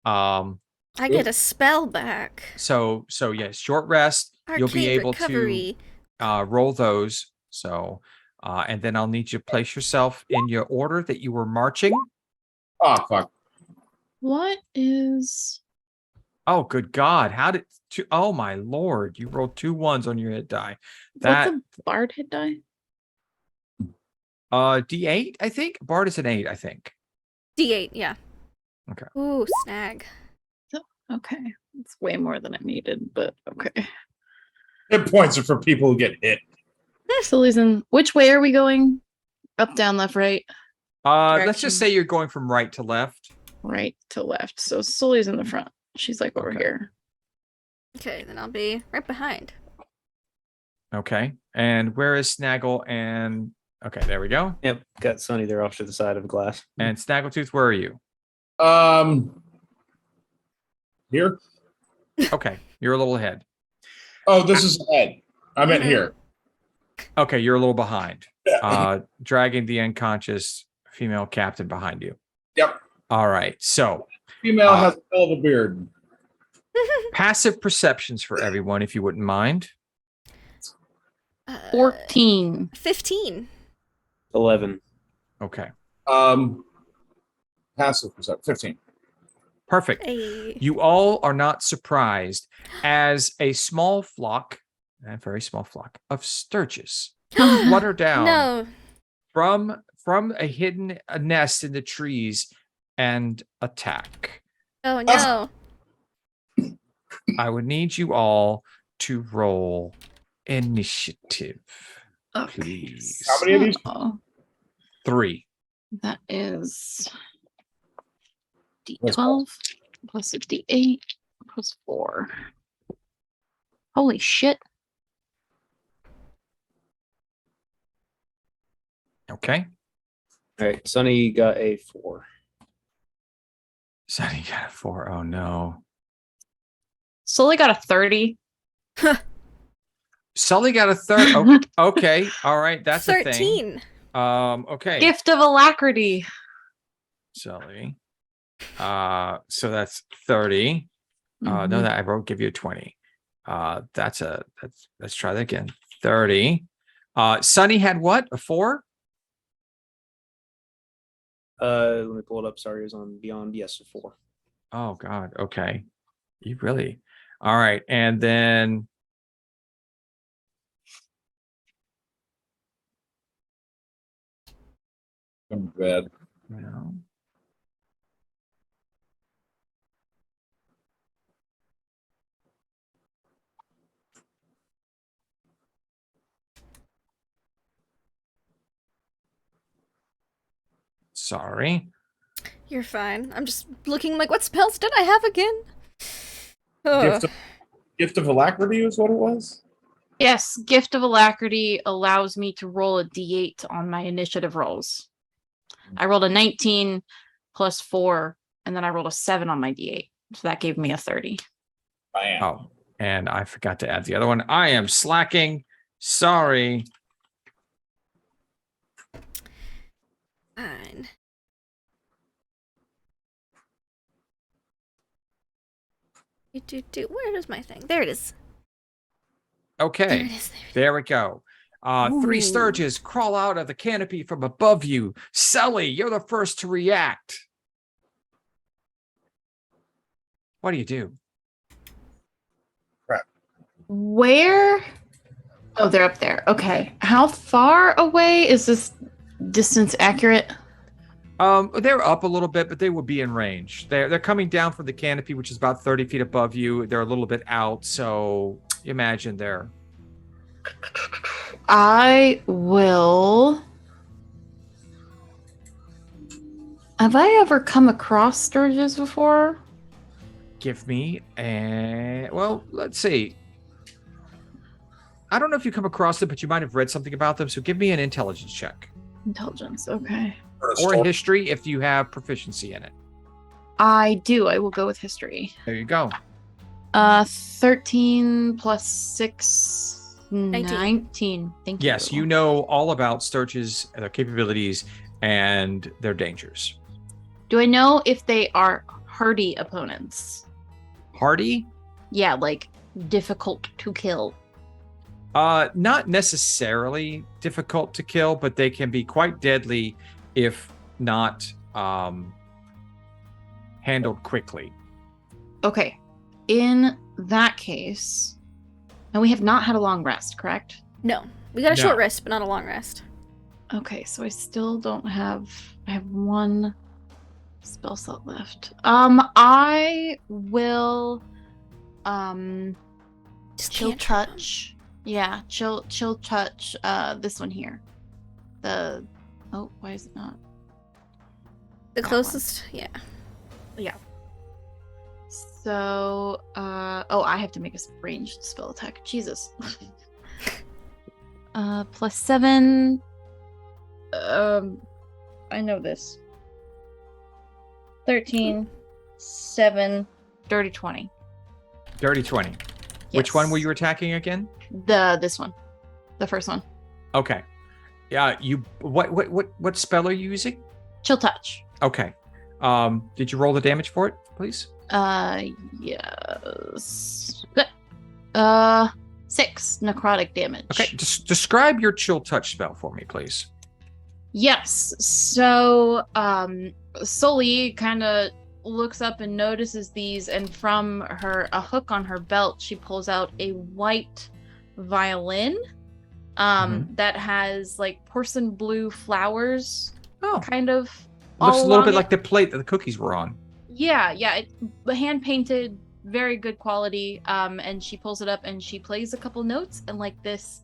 I get a spell back. So yes, short rest. You'll be Arcade able recovery. to roll those. So, and then I'll need you to place yourself in your order that you were marching. Oh, fuck. What is? Oh, good God! How did? Oh my Lord! You rolled 2 1s on your hit die. That What's a bard hit die? D8, I think. Bard is an 8, I think. D8, yeah. Okay. Ooh, snag. Okay, it's way more than I needed, but okay. Hit points are for people who get hit. So, listen, which way are we going? Up, down, left, right? Let's just say you're going from right to left. Right to left. So Sully's in the front. She's like over here. Okay, then I'll be right behind. Okay. And where is Snaggle and okay, there we go. Yep, got Sunny there off to the side of a glass. And Snaggletooth, where are you? Here? Okay, you're a little ahead. Oh, this is ahead. I meant here. Okay, you're a little behind. Dragging the unconscious female captain behind you. Yep. All right. So Female has a hell of a beard. passive perceptions for everyone, if you wouldn't mind. 14. 15. 11. Okay. Passive perception. 15. Perfect. Hey. You all are not surprised as a small flock, a very small flock of sturges flutter down No. from a hidden nest in the trees and attack. Oh, no. I would need you all to roll initiative, please. How many of these? So, 3. that is D12 plus a D8 plus 4. Holy shit. Okay. All right, Sunny got a 4. Sonny got a 4. Oh no. Sully got a 30. Sully got a 30. Oh, okay. All right. That's 13. a thing. Okay. Gift of alacrity. Sully. So that's 30. No, that I wrote give you a 20. Let's try that again. 30. Sunny had what? A 4? Let me pull it up. Sorry, it was on Beyond. Yes, a 4. Oh God. Okay. You really. All right. And then I'm bad. no. Sorry. You're fine. I'm just looking like, what spells did I have again? Ugh. Gift of alacrity is what it was? Yes, Gift of Alacrity allows me to roll a d8 on my initiative rolls. I rolled a 19 plus 4, and then I rolled a 7 on my d8. So that gave me a 30. Bam. Oh, and I forgot to add the other one. I am slacking. Sorry. Fine. Where is my thing? There it is. There Okay. it is. There we go. 3 Ooh. sturges crawl out of the canopy from above you. Sully, you're the first to react. What do you do? Where? Oh, they're up there. Okay. How far away is this distance accurate? They're up a little bit, but they will be in range. They're coming down from the canopy, which is about 30 feet above you. They're a little bit out, so imagine they're. I will. Have I ever come across sturges before? Give me a. Well, let's see. I don't know if you come across them, but you might have read something about them. So give me an intelligence check Intelligence, okay. or a history if you have proficiency in it. I do. I will go with history. There you go. 13 plus 6. 19. Thank you. Yes, you know all about Sturge's their capabilities and their dangers. Do I know if they are hardy opponents? Hardy? Yeah, like difficult to kill. Not necessarily difficult to kill, but they can be quite deadly if not handled quickly. Okay. In that case, and we have not had a long rest, correct? No. We got a No. short rest, but not a long rest. Okay, so I still don't have. I have one spell slot left. I will. Just Chill can't trip 'em. touch. Yeah, chill touch. This one here. The. Oh, why is it not? The That closest, yeah. Yeah. So, oh, I have to make a ranged spell attack. Jesus. +7. I know this. 13, 7, dirty 20. Dirty 20. Which Yes. one were you attacking again? This one. The first one. Okay. Yeah, what spell are you using? Chill touch. Okay. Did you roll the damage for it, please? Yes. 6 necrotic damage. Okay. Just describe your chill touch spell for me, please. Yes. So, Sully kind of looks up and notices these, and from a hook on her belt, she pulls out a white violin that has like porcelain blue flowers Oh, kind of looks a all little bit along like it. the plate that the cookies were on. Yeah, it's hand painted, very good quality. And she pulls it up and she plays a couple notes, and like this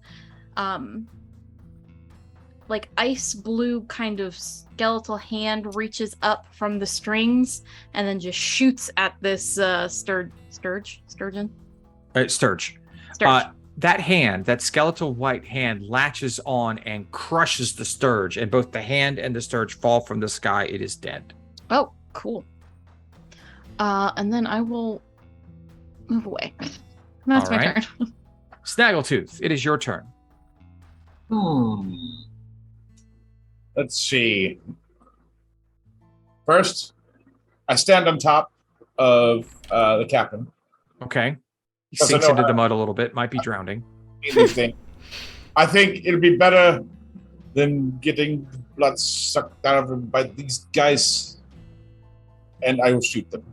like ice blue kind of skeletal hand reaches up from the strings and then just shoots at this sturgeon. Sturge. Sturge. That hand, that skeletal white hand, latches on and crushes the Sturge, and both the hand and the Sturge fall from the sky. It is dead. Oh, cool. And then I will move away. That's All my right. turn. Snaggletooth, it is your turn. Let's see. First, I stand on top of the captain. Okay. He Because I sinks know into how- the mud a little bit, might be drowning. Anything. I think it'd be better than getting blood sucked out of him by these guys. And I will shoot them.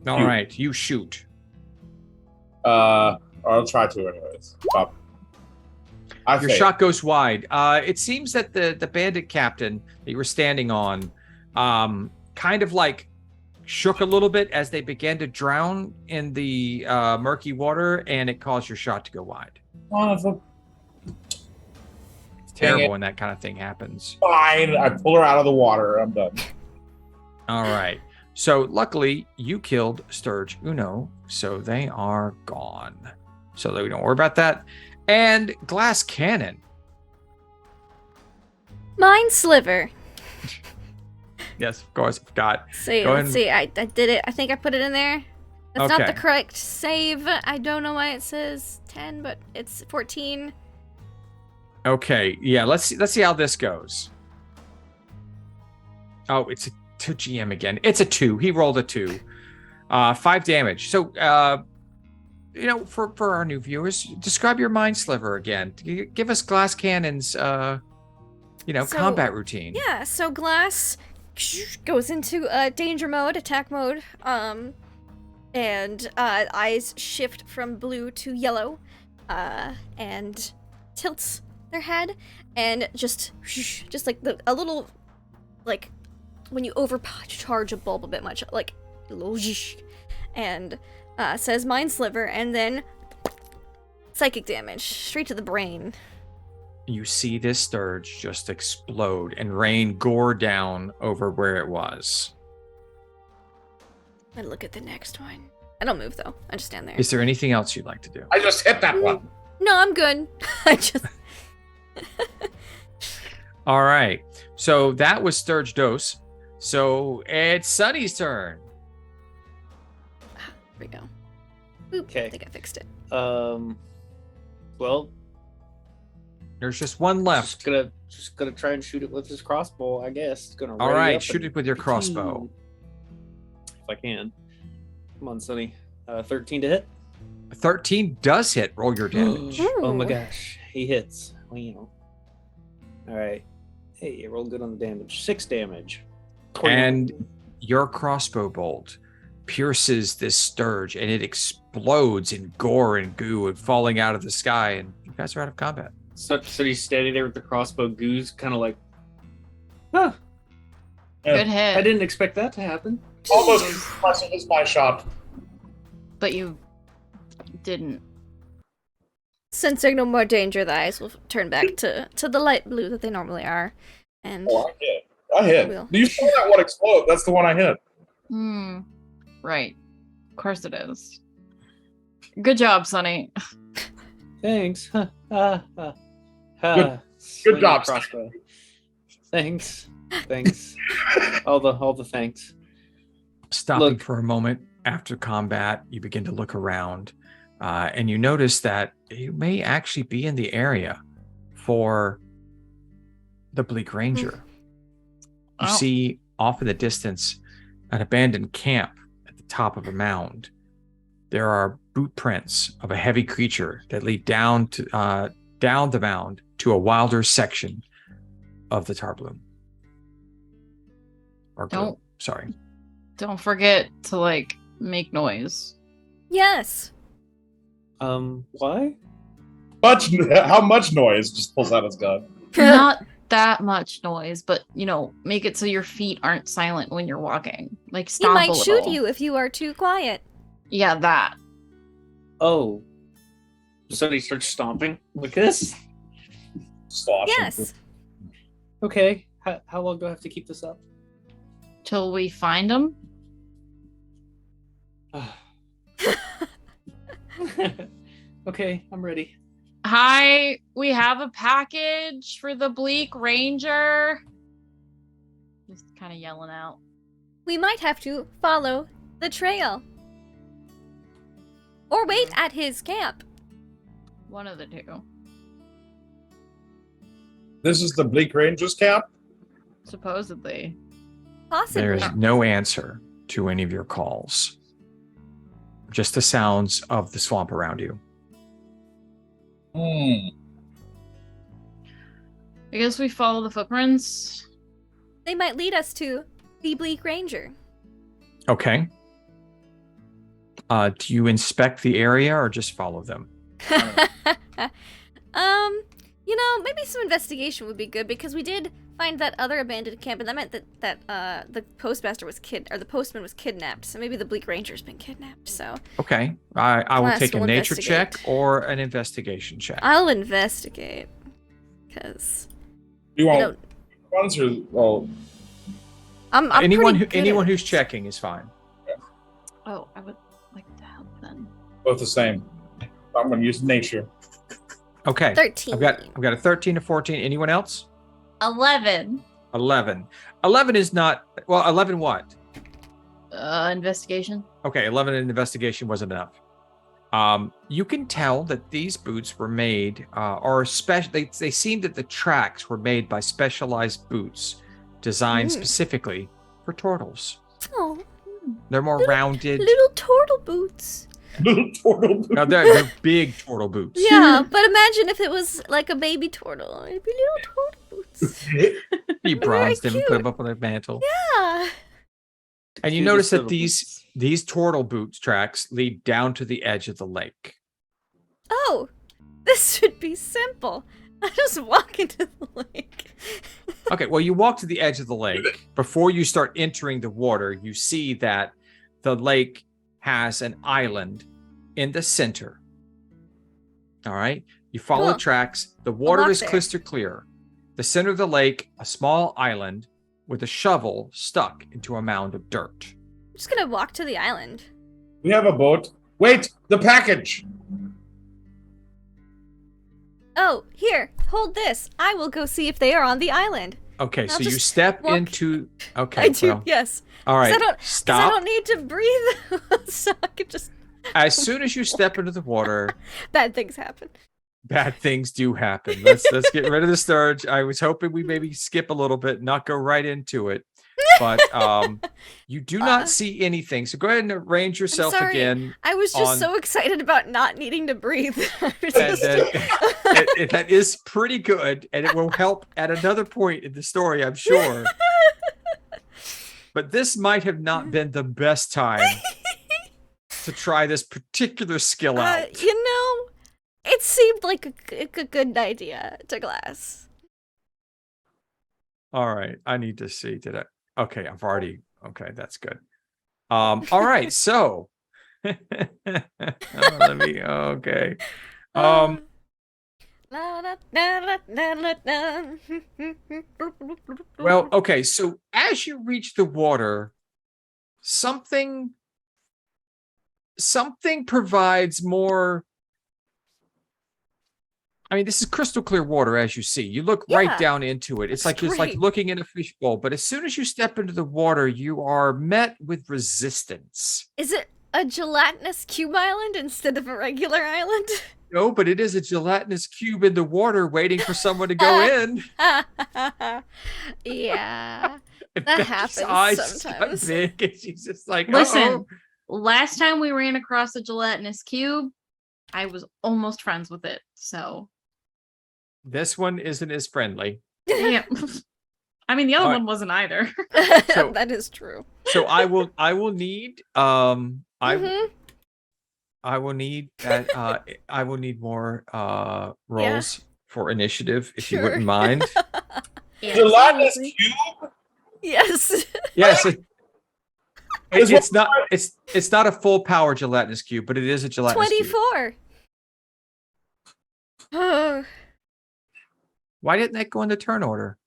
All right, you shoot. Or I'll try to, anyways. I Your fail. shot goes wide. It seems that the bandit captain that you were standing on kind of like shook a little bit as they began to drown in the murky water, and it caused your shot to go wide. Wonderful. It's terrible when that kind of thing happens. Fine. I pull her out of the water. I'm done. All right. So luckily you killed Sturge Uno, so they are gone. So we don't worry about that. And glass cannon. Mind sliver. Yes, of course, I forgot. See, Go let's ahead. see. I did it. I think I put it in there. That's not Okay. the correct save. I don't know why it says 10, but it's 14. Okay, yeah, let's see how this goes. Oh, it's a 2 GM again. It's a 2. He rolled a 2. 5 damage. So for our new viewers, describe your mind sliver again. Give us glass cannon's So- combat routine. Yeah, so Glass goes into danger mode, attack mode, and eyes shift from blue to yellow, and tilts their head, and just like a little, like when you overcharge a bulb a bit much, like a little and says Mind Sliver, and then psychic damage straight to the brain. You see this Sturge just explode and rain gore down over where it was. I look at the next one. I don't move though. I just stand there. Is there anything else you'd like to do? I just hit that one. No, I'm good. I just. All right. So that was Sturge Dose. So it's Sunny's turn. Here we go. Boop. Okay. I think I fixed it. Well, There's just one left. Just gonna try and shoot it with his crossbow, I guess. All right, shoot it with your crossbow. If I can. Come on, Sonny. 13 to hit. 13 does hit. Roll your damage. Oh my Ooh. gosh, he hits. Wow. All right. Hey, you rolled good on the damage. 6 damage. And your crossbow bolt pierces this sturge, and it explodes in gore and goo and falling out of the sky, and you guys are out of combat. So he's standing there with the crossbow goose, kind of like, huh, Good I hit. didn't expect that to happen. Almost as impressive as my shot. But you didn't. Sensing no more danger, the eyes will turn back to the light blue that they normally are. And Oh, I hit. Will. You saw that one explode. That's the one I hit. Right. Of course it is. Good job, Sonny. Thanks. Good Swing job, crossbow. Thanks. all the thanks. Stopping Look. for a moment after combat, you begin to look around, and you notice that you may actually be in the area for the Bleak Ranger. You Oh. see off in the distance an abandoned camp at the top of a mound. There are boot prints of a heavy creature that lead down the mound to a wilder section of the Tarbloom. Or gloom, Don't- sorry. Don't forget to make noise. yes. Why? How much noise? Just pulls out his gun. Not that much noise, but make it so your feet aren't silent when you're walking. Like He stomp might a shoot little. you if you are too quiet. Yeah, that. Oh. So he starts stomping like this? Sloshing. Yes. Okay. How long do I have to keep this up? Till we find them. Okay, I'm ready. Hi, we have a package for the Bleak Ranger. Just kind of yelling out. We might have to follow the trail. Or wait at his camp. One of the two. This is the Bleak Ranger's camp? Supposedly. Possibly. There is no answer to any of your calls. Just the sounds of the swamp around you. Hmm. I guess we follow the footprints. They might lead us to the Bleak Ranger. Okay. Do you inspect the area or just follow them? Maybe some investigation would be good because we did find that other abandoned camp, and that meant that the postmaster was the postman was kidnapped. So maybe the Bleak Ranger's been kidnapped. So Okay. I will Class take a will nature check investigate. or an investigation check. I'll investigate because You I want ones or well? I'm anyone pretty good anyone at who's it. checking is fine. Oh, I would like to help then. Both the same. I'm going to use nature. Okay. 13. I've got a 13 to 14. Anyone else? 11. 11. 11 is not 11 what? Investigation. Okay, 11 in investigation wasn't enough. You can tell that these boots were made or special. They seem that the tracks were made by specialized boots designed specifically for turtles. Oh, They're more rounded. little turtle boots. Little turtle boots. No, they're big turtle boots. Yeah, but imagine if it was like a baby turtle. It'd be little turtle boots. You bronzed them and put cute. them up on the mantle. Yeah. And you Cutest notice that little these turtle boot tracks lead down to the edge of the lake. Oh, this should be simple. I just walk into the lake. Okay, well, you walk to the edge of the lake. Before you start entering the water, you see that the lake has an island in the center. All right? You follow the Cool. tracks. The water walk is there. crystal clear. The center of the lake, a small island with a shovel stuck into a mound of dirt. I'm just gonna walk to the island. We have a boat. Wait, the package. Oh, here, hold this. I will go see if they are on the island. Okay, I'll so you just step walk- into. Okay, I do, well, yes. all right. I don't Stop. need to breathe, so I could just As soon as you step into the water, bad things happen. bad things do happen. Let's get rid of the sturge. I was hoping we maybe skip a little bit, not go right into it. But you do not see anything. So go ahead and arrange yourself again. I was just so excited about not needing to breathe. That is pretty good, and it will help at another point in the story, I'm sure. But this might have not been the best time to try this particular skill out. It seemed like a good idea to Glass. All right, I need to see. Okay, okay, that's good. All right, so okay. Well, okay, so as you reach the water, something provides more. I mean, this is crystal clear water, as you see. You look right down into it. It's like looking in a fishbowl. But as soon as you step into the water, you are met with resistance. Is it a gelatinous cube island instead of a regular island? No, but it is a gelatinous cube in the water waiting for someone to go in. Yeah. That happens sometimes. Big, and she's just like, listen, last time we ran across a gelatinous cube, I was almost friends with it, so... This one isn't as friendly. Yeah. I mean, the other one wasn't either. So, that is true. So I will need I will need that I will need more rolls for initiative, if you wouldn't mind. Gelatinous cube? Yes. Yes. It's not a full power gelatinous cube, but it is a gelatinous 24. Cube. Why didn't that go into turn order?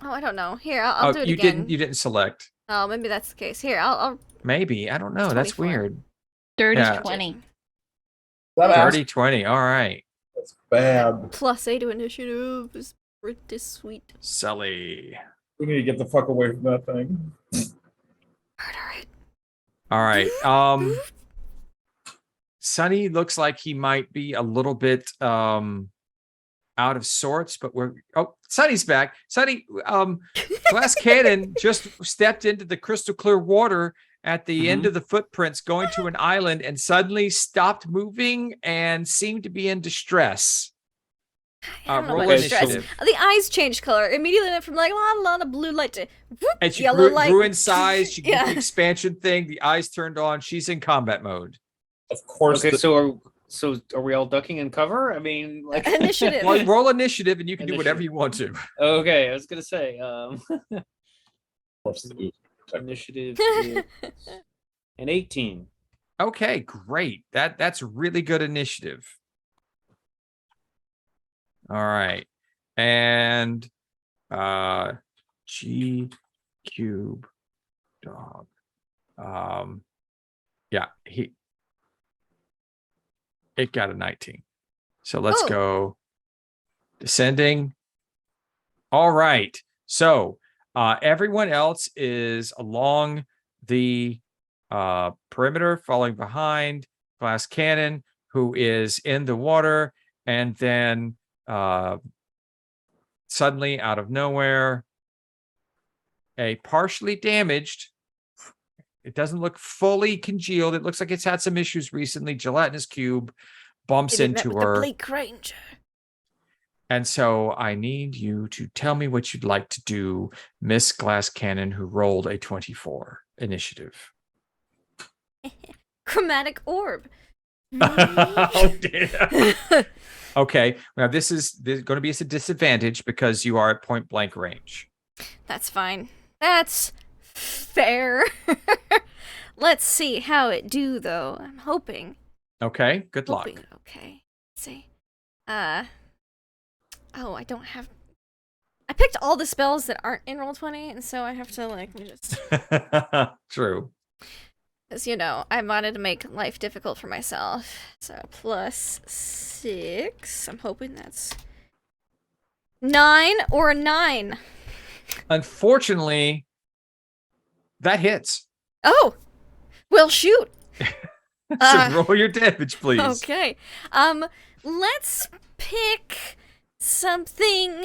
Oh, I don't know. Here, I'll do it again. You didn't select. Oh, maybe that's the case. Here, I'll maybe. I don't know. 24. That's weird. Dirty 20. Dirty 20. All right. That's bad. +8 to initiative is pretty sweet. Sully. We need to get the fuck away from that thing. All right. Sonny looks like he might be a little bit out of sorts, but Sonny's back. Sonny, Glass Cannon just stepped into the crystal clear water at the end of the footprints going to an island and suddenly stopped moving and seemed to be in distress. Roll initiative. The eyes changed color. Immediately went from like a lot of blue light to and she yellow grew, light. grew in size. She did the expansion thing. The eyes turned on. She's in combat mode. Of course. Okay, so are we all ducking in cover? I mean, like initiative. Well, roll initiative, and you can do whatever you want to. Okay, I was gonna say initiative is an 18. Okay, great. That's really good initiative. All right, and G cube dog. Yeah, it got a 19. So let's go descending. All right. So everyone else is along the perimeter, falling behind Glass Cannon, who is in the water, and then suddenly out of nowhere, a partially damaged, it doesn't look fully congealed, it looks like it's had some issues recently, gelatinous cube bumps into her. Blake Ranger. And so I need you to tell me what you'd like to do, Miss Glass Cannon, who rolled a 24 initiative. Chromatic orb. Oh, dear. Okay, now this is going to be a disadvantage because you are at point blank range. That's fine. That's fair. Let's see how it do, though. I'm hoping. Okay, good luck. Okay. Let's see. Oh, I don't have... I picked all the spells that aren't in Roll20, and so I have to, like, just... True. Because, I wanted to make life difficult for myself. So, +6. I'm hoping that's 9 or a 9. Unfortunately, that hits. Oh! Well, shoot! So roll your damage, please. Okay. Let's pick something.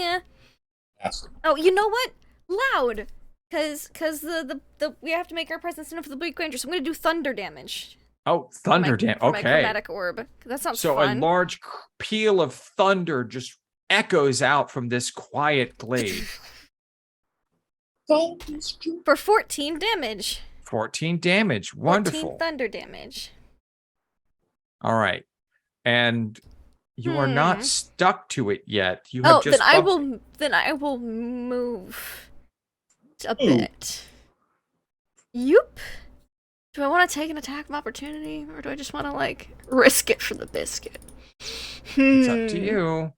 Acid. Oh, you know what? Loud. Cause the we have to make our presence known for the Bleak Ranger, so I'm gonna do thunder damage. Oh, thunder damage. For my Okay. chromatic orb. That sounds So fun. a large peal of thunder just echoes out from this quiet glade. For 14 damage. 14 damage. Wonderful. 14 thunder damage. All right. And you are not stuck to it yet. You have Oh, just then I will move a bit. Yup. Do I want to take an attack of opportunity, or do I just want to, like, risk it for the biscuit? It's up to you.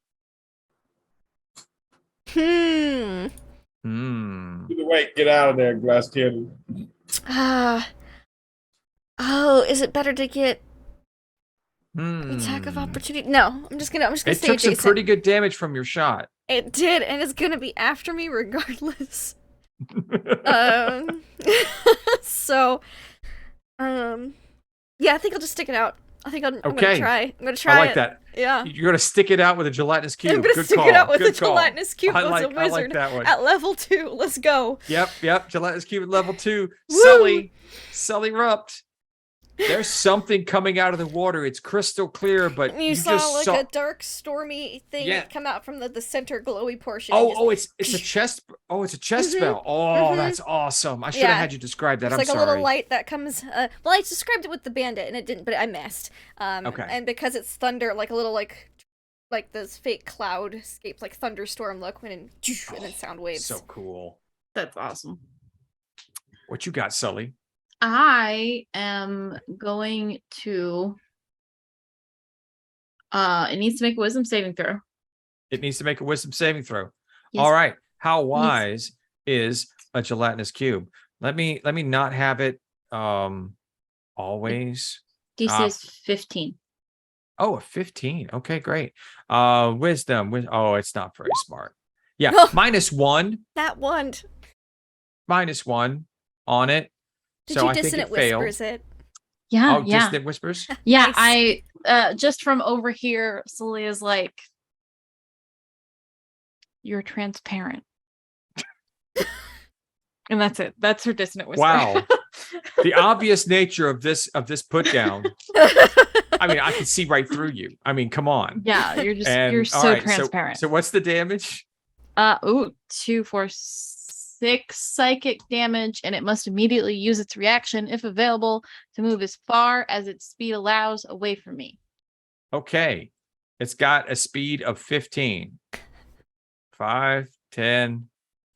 Either way, get out of there, glass cannon. Oh, is it better to get attack of opportunity? No, I'm just gonna It stay took some adjacent. pretty good damage from your shot. It did, and it's gonna be after me regardless. So, yeah, I think I'll just stick it out. I think I'm gonna try. I'm gonna try. I like it. that. Yeah. You're gonna stick it out with a gelatinous cube. I'm gonna Good stick call. it out with Good a call. gelatinous cube I as like a wizard that one. at level 2. Let's go. Yep. Gelatinous cube at level 2. Woo! Sully Rupt. There's something coming out of the water. It's crystal clear, but You saw just like a dark, stormy thing Yeah. come out from the center glowy portion. It's a chest. Oh, it's a chest spell. Oh, that's awesome. I should have had you describe that. It's I'm like sorry. a little light that comes. Well, I described it with the bandit, and it didn't, but I missed. Okay. And because it's thunder, like a little like those fake cloud escapes, like thunderstorm look, and then sound waves. So cool. That's awesome. What you got, Sully? I am going to it needs to make a wisdom saving throw. It needs to make a wisdom saving throw. Yes. All right. How wise is a gelatinous cube? Let me not have it always. DC is 15. Oh, a 15. Okay, great. Wisdom. Oh, it's not very smart. Yeah, -1. That one. -1 on it. Did So you I think dissonant it failed. whispers it? Yeah, Oh, yeah. Distant Whispers? Yeah, Nice. I just from over here, Celia's like, you're transparent. And that's it. That's her dissonant whisper. Wow. The obvious nature of this put down. I mean, I can see right through you. I mean, come on. Yeah, you're All so right, transparent. So what's the damage? 2, 4, 6 psychic damage, and it must immediately use its reaction, if available, to move as far as its speed allows away from me. Okay. It's got a speed of 15. 5, 10,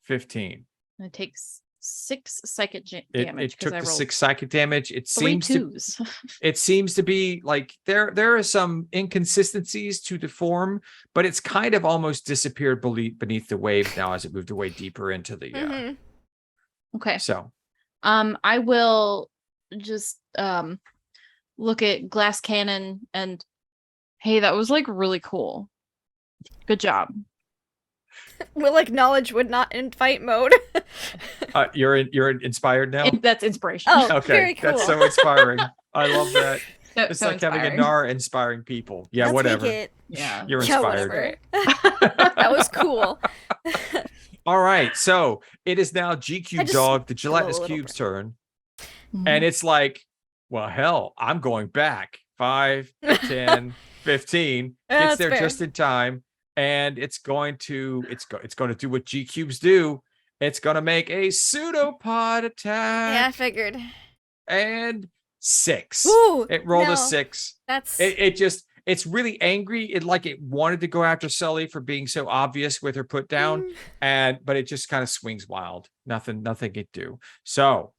15. And it takes 6 psychic damage. It took I the rolled 6 psychic damage. It 3 seems to twos. it seems to be like there are some inconsistencies to the form, but it's kind of almost disappeared beneath the waves now as it moved away deeper into the Okay. so I will just look at Glass Cannon and, hey, that was like really cool. Good job. Will acknowledge would not in fight mode. you're inspired now. That's inspiration. Oh, Okay, very cool. that's so inspiring. I love that. It's so like having a inspiring. Nara inspiring people. Yeah, Let's whatever. make it. Yeah. You're Yeah, inspired. whatever. That was cool. All right, so it is now GQ just Dog, the feel a gelatinous little cube's bit. turn, Mhm. and it's like, well, hell, I'm going back. 5, 10, 15. Gets That's there fair. just in time, and it's going to do what G cubes do. It's going to make a pseudopod Yeah, I attack, figured. and 6. Ooh, It rolled no, a 6. That's It's really angry. It wanted to go after Sully for being so obvious with her put down, but it just kind of swings wild. Nothing it do. So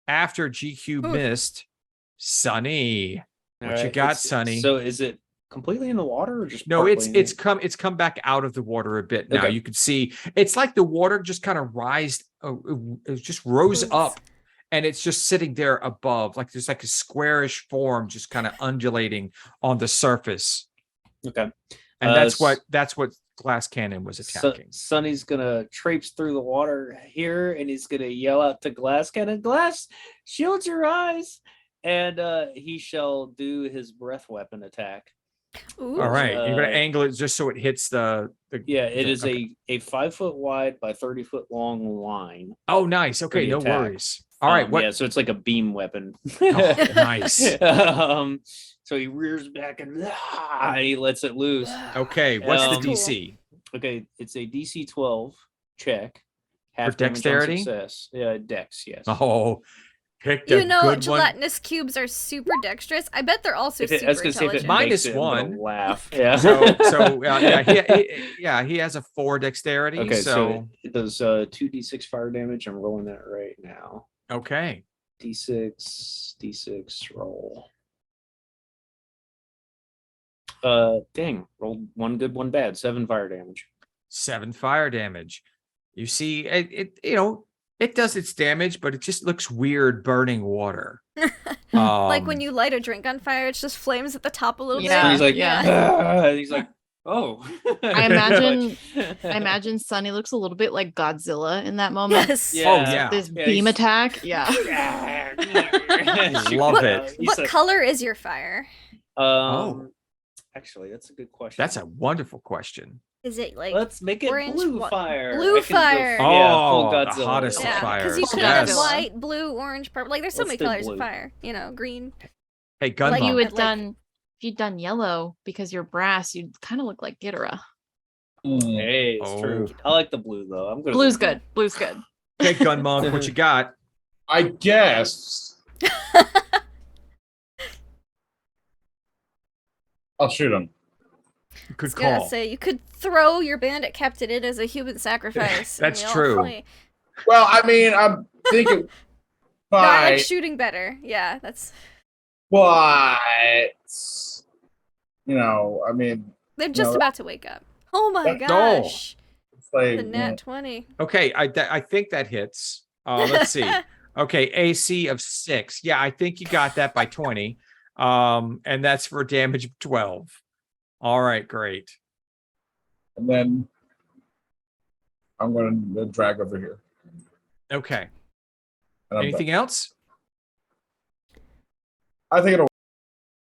after GQ Ooh. missed, Sunny, All what you right, got, it's- Sonny? So is it completely in the water or just No, partly in it's come back out of the water a bit now. Okay. You can see it's like the water just kind of it just rose Oops. up, and it's just sitting there above, like there's like a squarish form just kind of undulating on the surface. Okay. And Uh, that's what Glass Cannon was So, attacking. Sonny's gonna traipse through the water here, and he's gonna yell out to Glass Cannon, "Glass, shield your eyes!" And he shall do his breath weapon attack. Ooh. All right, you're gonna Uh, angle it just so it hits the. Yeah, it is okay. a 5-foot wide by 30-foot long line. Oh, nice. Okay, the no attack. worries. All right, what? Yeah, so it's like a beam weapon. Oh, nice. So he rears back and he lets it loose. Okay, what's the That's cool. DC? Okay, it's a DC 12 check. For Half damage on dexterity? success. Yeah, dex, yes. Oh, picked You a know, good one. gelatinous cubes are super dexterous. I bet they're also If it, I super was gonna say if it intelligent. makes Minus it, I'm gonna one. laugh. Yeah. So he has a 4 dexterity. Okay, so so it does 2d6 fire damage. I'm rolling that right now. okay. D6 roll. Dang, rolled one good, one bad. 7 fire damage. 7 fire damage. You see, it does its damage, but it just looks weird burning water. Like when you light a drink on fire, it's just flames at the top a little Yeah. And he's like, yeah. And he's like, oh. I imagine Sunny looks a little bit like Godzilla in that moment. Yes. Oh, yeah. This Yeah, beam he's- attack. Yeah. Love it. He's What like, color is your fire? Actually, that's a good question. That's a wonderful question. Is it like Let's make it orange, blue what- fire. blue I can go fire. yeah, full Oh, the Godzilla. hottest of yeah? fire. Because you Full could have Yes. white, blue, orange, purple. Like there's so Let's many do colors of blue. fire. You know, green. Hey, gun Like Monk. you monk. had Like- done if you'd done yellow because you're brass, you'd kind of look like Ghidorah. Hey, it's true. Oh. I like the blue though. I'm gonna Blue's go- good. Blue's good. Okay, gun monk, what you got? I guess I'll shoot him. Good I was gonna call. say you could throw your bandit captain in as a human sacrifice. and That's we all true. play. Well, I mean, I'm thinking, No, I like but shooting better. Yeah, that's. I mean, They're just No. about to wake up. Oh my That's all. gosh! it's like The nat 20. Okay, I think that hits. Let's see. Okay, AC of 6. Yeah, I think you got that by 20. And that's for a damage of 12. All right, great. and then I'm going to drag over here. Okay. And I'm Anything else? I think it'll.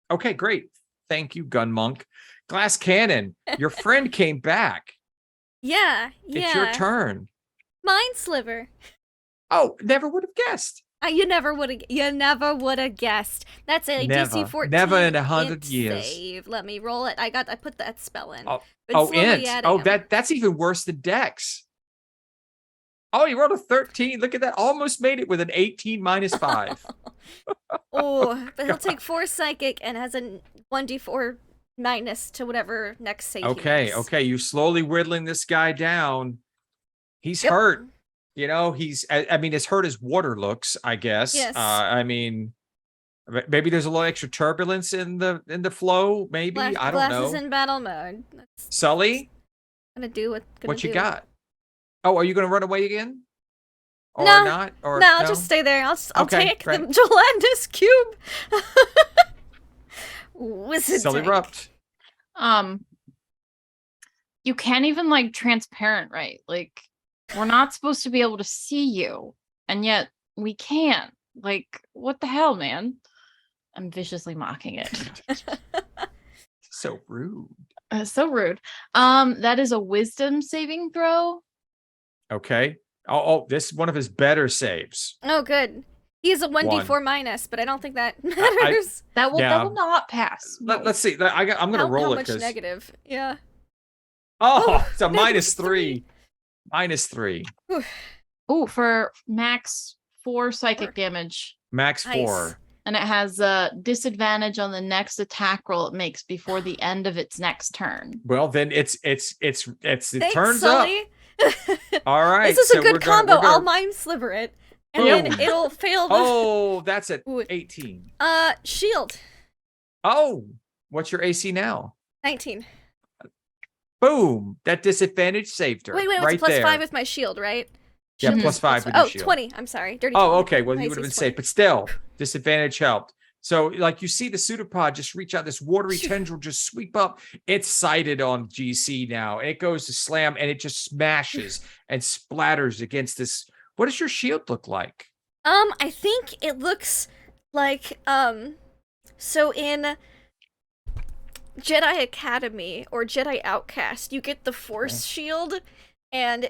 Okay, great. Thank you, gun monk. Glass cannon. Your friend came back. Yeah, It's your turn. Mind sliver. Oh, never would have guessed. You never would have. You never would have guessed. That's a Never. DC 14. Never in 100 int years. Save. Let me roll it. I put that spell in. Oh, Been oh, slowly int. adding Oh, 'em. that's even worse than Dex. Oh, you rolled a 13. Look at that. Almost made it with an 18 minus 5. Oh, but he'll take 4 psychic and has a 1d4 minus to whatever next save. he Okay, makes. okay. You're slowly whittling this guy down. He's Yep. hurt. You know, I mean, as hurt as water looks, I guess. Yes. I mean, maybe there's a little extra turbulence in the flow. Maybe I don't Glasses know. in battle mode. That's Sully, gonna do what. what you do. got? Oh, are you going to run away again? Or No, not? Or No, I'll just stay there. I'll Okay, take great. the gelatinous cube. Wizard Sully tank. erupt. You can't even like transparent, right? Like we're not supposed to be able to see you, and yet we can. Like, what the hell, man? I'm viciously mocking it. So rude. So rude. That is a wisdom saving throw. Okay. Oh, this is one of his better saves. Oh, good. He's a 1d4 minus, but I don't think that matters. That will Yeah. not pass. Let's see. I'm going to how roll it much because. negative? Yeah. Oh, it's a negative minus 3. three. Minus 3. Oh, for max 4 psychic damage. Max Nice. 4. And it has a disadvantage on the next attack roll it makes before the end of its next turn. Well, then it Thanks, turns up. Sully. All right. This is so a good we're gonna- combo. we're gonna- I'll mind sliver it, and Boom. then it'll fail the Oh, that's at Ooh. 18. shield. Oh, what's your AC now? 19. Boom. That disadvantage saved her. Wait, it's right a plus there. 5 with my shield, right? Yeah, Shield plus is 5 with your Oh, shield. 20. I'm sorry. Dirty Oh, 20. okay. Well, My you would have AC been is safe, 20. but still, disadvantage helped. So, like, you see the pseudopod just reach out, this watery Phew. tendril just sweep up. It's sighted on GC now, and it goes to slam, and it just smashes and splatters against this. What does your shield look like? I think it looks like so in Jedi Academy or Jedi Outcast, you get the Force shield, and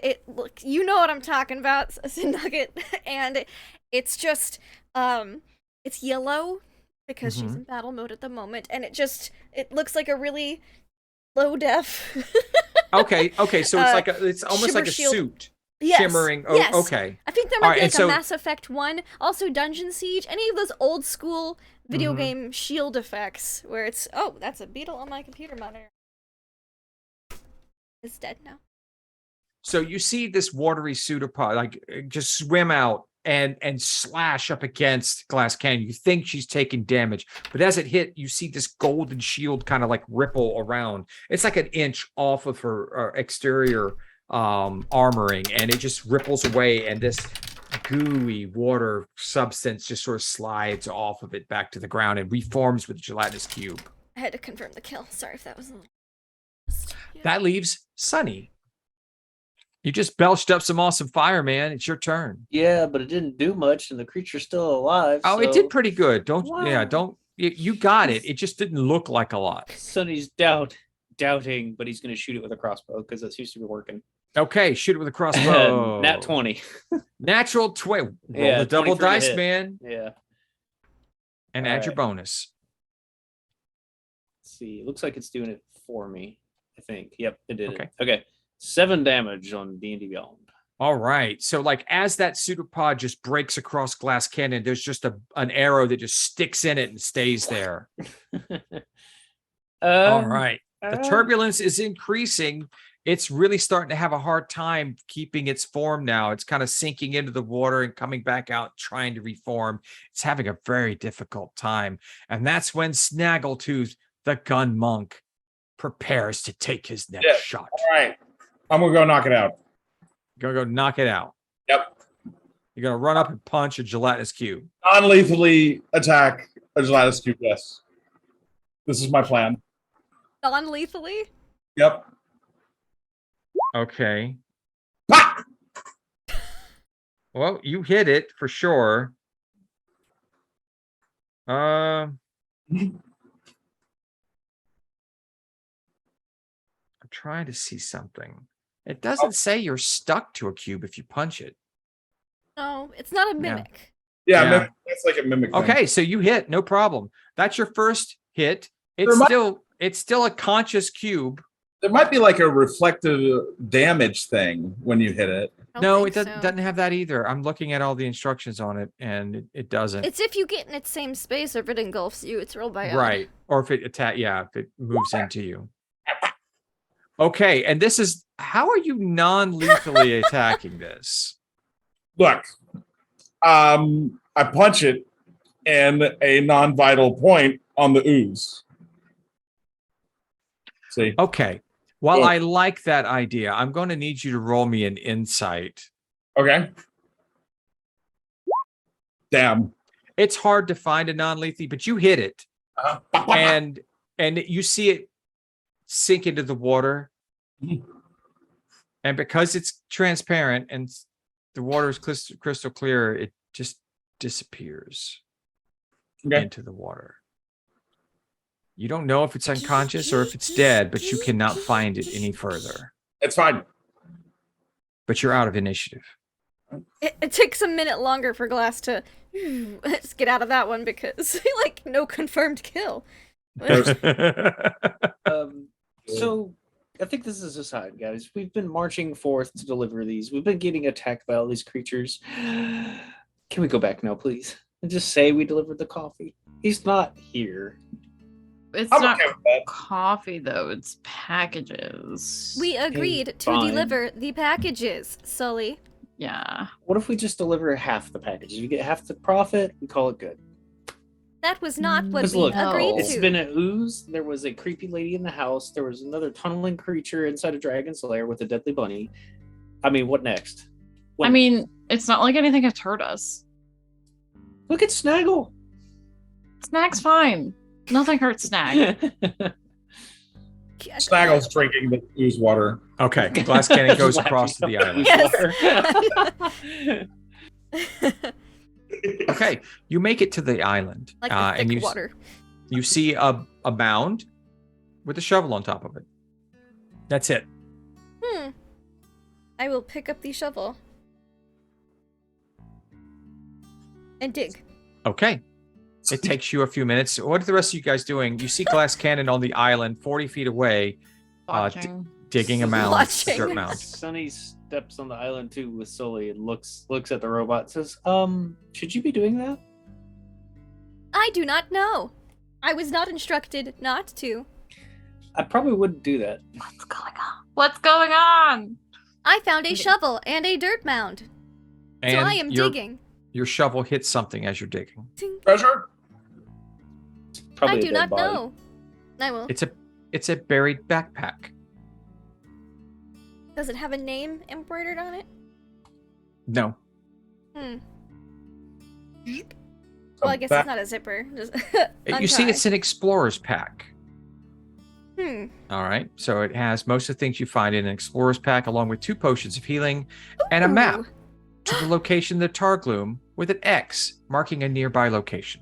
you know what I'm talking about, Nugget, and it's just, it's yellow because she's in battle mode at the moment, and it looks like a really low def. Okay, so it's almost like a shield. suit. Yes, Shimmering. Oh, yes. okay. I think there might be like a Mass Effect 1, also Dungeon Siege, any of those old school video game shield effects where it's, oh, that's a beetle on my computer monitor. It's dead now. So you see this watery pseudopod like just swim out and slash up against Glass Canyon. You think she's taking damage, but as it hit, you see this golden shield kind of like ripple around. It's like an inch off of her exterior armoring, and it just ripples away, and this gooey water substance just sort of slides off of it back to the ground and reforms with a gelatinous cube. I had to confirm the kill. Sorry if that was a little... Yeah. That leaves Sunny. You just belched up some awesome fire, man. It's your turn. Yeah, but it didn't do much, and the creature's still alive. Oh, so... it did pretty good. Wow. You got it. It just didn't look like a lot. Sunny's doubting, but he's going to shoot it with a crossbow because that seems to be working. Okay, shoot it with a crossbow. Nat 20. Natural 20. Roll Yeah, the double 23 to dice, hit. man, Yeah. and All add your right. bonus. Let's see. It looks like it's doing it for me, I think. Yep, it did. Okay. Okay. 7 damage on D&D Beyond. All right. So, like, as that pseudopod just breaks across Glass Canyon, there's just an arrow that just sticks in it and stays there. All right. The turbulence is increasing. It's really starting to have a hard time keeping its form now. It's kind of sinking into the water and coming back out, trying to reform. It's having a very difficult time. And that's when Snaggletooth, the gun monk, prepares to take his next shot. All right. I'm going to go knock it out. You're going to go knock it out. Yep. You're going to run up and punch a gelatinous cube. Non-lethally attack a gelatinous cube, yes. This is my plan. Non-lethally? Yep. Okay. Ah! Well, you hit it for sure. I'm trying to see something. It doesn't say you're stuck to a cube if you punch it. No, it's not a mimic. Yeah, Yeah. Mimic, that's like a mimic thing. Okay, so you hit, no problem. That's your first hit. It's still a conscious cube. There might be like a reflective damage thing when you hit it. No, it doesn't have that either. I'm looking at all the instructions on it, and it doesn't. It's if you get in its same space or if it engulfs you, it's real bad. Right. Or if it if it moves into you. Okay, and this is how are you non-lethally attacking this? Look, I punch it and a non-vital point on the ooze. See? Okay. While Cool. I like that idea, I'm going to need you to roll me an insight. Okay. Damn. It's hard to find a non-lethal, but you hit it. And you see it sink into the water. And because it's transparent and the water is crystal clear, it just disappears into the water. You don't know if it's unconscious or if it's dead, but you cannot find it any further. It's fine. But you're out of initiative. It takes a minute longer for Glass to just get out of that one because, like, no confirmed kill. So I think this is a sign, guys. We've been marching forth to deliver these. We've been getting attacked by all these creatures. Can we go back now, please? And just say we delivered the coffee. He's not here. It's I'm not okay with that. coffee, though. It's packages. We agreed to fine. deliver the packages, Sully. Yeah. What if we just deliver half the packages? You get half the profit, we call it good. That was not what Because we look, agreed it's to. been an ooze. There was a creepy lady in the house. There was another tunneling creature inside a dragon's lair with a deadly bunny. I mean, what next? I mean, it's not like anything has hurt us. Look at Snaggle. Snag's fine. Nothing hurts Snag. Snaggle's drinking the ooze water. Okay. Glass cannon goes across to the island. Yes. Okay. You make it to the island. Like the and thick water. you see a mound with a shovel on top of it. That's it. I will pick up the shovel. And dig. Okay. It takes you a few minutes. What are the rest of you guys doing? You see Glass Cannon on the island 40 feet away, Watching. digging a mound, Watching. a dirt mound. Sunny steps on the island too with Sully and looks at the robot and says, should you be doing that? I do not know. I was not instructed not to. I probably wouldn't do that. What's going on? What's going on? I found a shovel and a dirt mound. And So I am digging. Your shovel hits something as you're digging. Treasure? Probably I a do dead not body. know. I will. It's a buried backpack. Does it have a name embroidered on it? No. Well, I guess it's not a zipper. Just You see, untie. it's an explorer's pack. All right. So it has most of the things you find in an explorer's pack, along with 2 potions of healing and a map Ooh. to the location of the Targloom with an X marking a nearby location.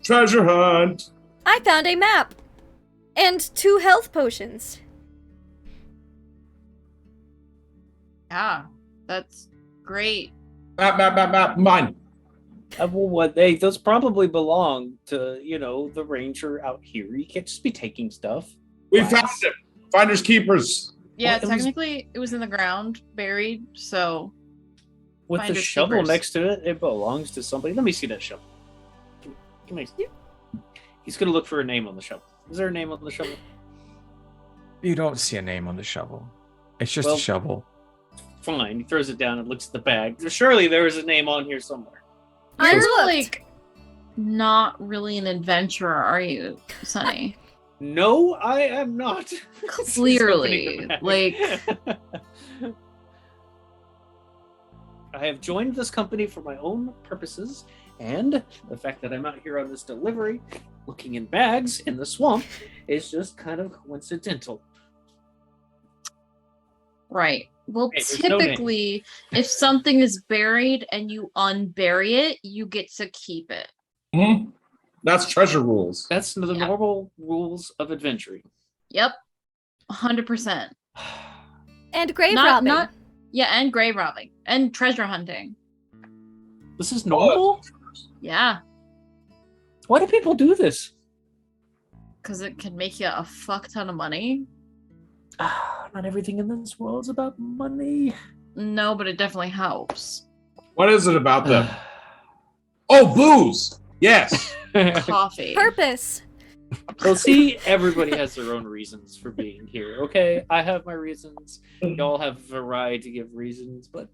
Treasure hunt! I found a map and 2 health potions. Yeah, that's great. Map, mine. Those probably belong to, the ranger out here. You can't just be taking stuff. We found it. Finders keepers. Yeah, Well, it was- technically it was in the ground, buried, so With the Finders shovel keepers. next to it, it belongs to somebody. Let me see that shovel. Give me. He's gonna look for a name on the shovel. Is there a name on the shovel? You don't see a name on the shovel. It's just Well- a shovel. Fine. He throws it down and looks at the bag. Surely there is a name on here somewhere. I you're looked. like not really an adventurer, are you, Sonny? No, I am not. He's Clearly, opening the bag. like I have joined this company for my own purposes, and the fact that I'm out here on this delivery, looking in bags in the swamp, is just kind of coincidental. right. Well, Hey, there's no name. typically, if something is buried and you unbury it, you get to keep it. That's treasure rules. That's the Yeah. normal rules of adventuring. Yep, 100%. And grave robbing. Yeah, and grave robbing and treasure hunting. This is normal? Yeah, Why do people do this? because it can make you a fuck ton of money. Not everything in this world is about money. No, but it definitely helps. What is it about them? Oh, booze! Yes! Coffee. Purpose. Well, see, everybody has their own reasons for being here, okay? I have my reasons. Y'all have a variety of reasons, but...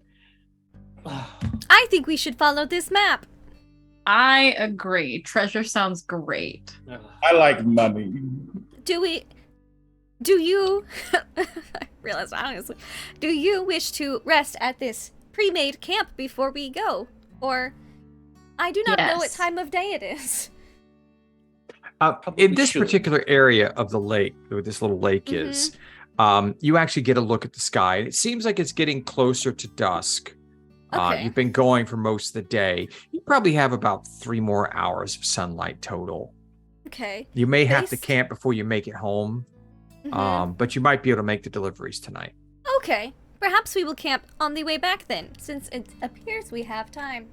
I think we should follow this map. I agree. Treasure sounds great. I like money. Do you I realized honestly. Do you wish to rest at this pre-made camp before we go? Or I do not know what Yes. time of day it is. Probably In this should. particular area of the lake, where this little lake is, you actually get a look at the sky. It seems like it's getting closer to dusk. Okay. You've been going for most of the day. You probably have about 3 more hours of sunlight total. Okay. You may have to Based- camp before you make it home, Mhm. but you might be able to make the deliveries tonight. Okay. Perhaps we will camp on the way back then, since it appears we have time.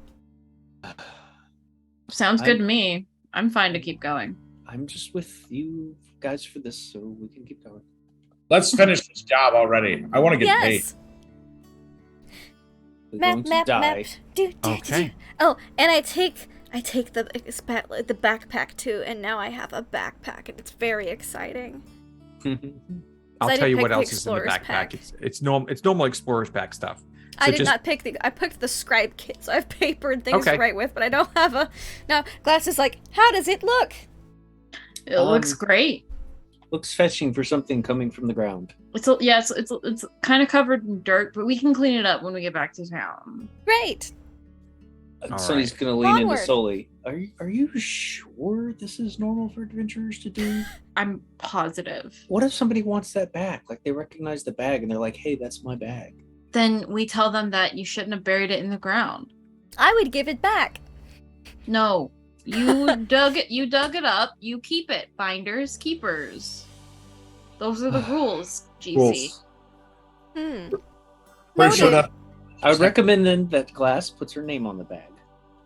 Sounds good to me. I'm fine to keep going. I'm just with you guys for this, so we can keep going. Let's finish this job already. I want to get paid. Yes. We're Map, going to map, die. map. Okay. Oh, and I take the backpack too, and now I have a backpack, and it's very exciting. I'll I tell didn't you pick what the else is in the explorer's backpack. pack. It's normal explorer's pack stuff. I So did just- not pick I picked the scribe kit, so I have paper and things Okay. to write with, but I don't have a. Now, Glass is like, how does it look? It looks great. Looks fetching for something coming from the ground. It's kind of covered in dirt, but we can clean it up when we get back to town. Great. All Sonny's right. going to lean Onward. into Sully. Are you sure this is normal for adventurers to do? I'm positive. What if somebody wants that back? Like they recognize the bag and they're like, "Hey, that's my bag." Then we tell them that you shouldn't have buried it in the ground. I would give it back. No, you dug it. You dug it up. You keep it. Finders keepers. Those are the rules, GC. Rules. Pretty sure Noted. that I would recommend then that Glass puts her name on the bag.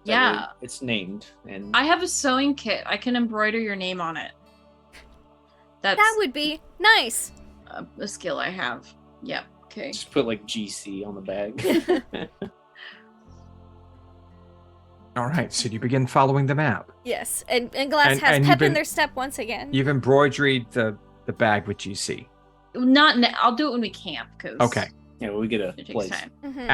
That Yeah. way it's named, and I have a sewing kit. I can embroider your name on it. That's That would be nice. a skill I have. Yeah. Okay. just put like GC on the bag. All right, so you begin following the map. Yes, and Glass And- has and you've pep in been- their step once again. You've embroidered the bag with GC. I'll do it when we camp, because Okay. Yeah, we get a it takes place. time. Mhm.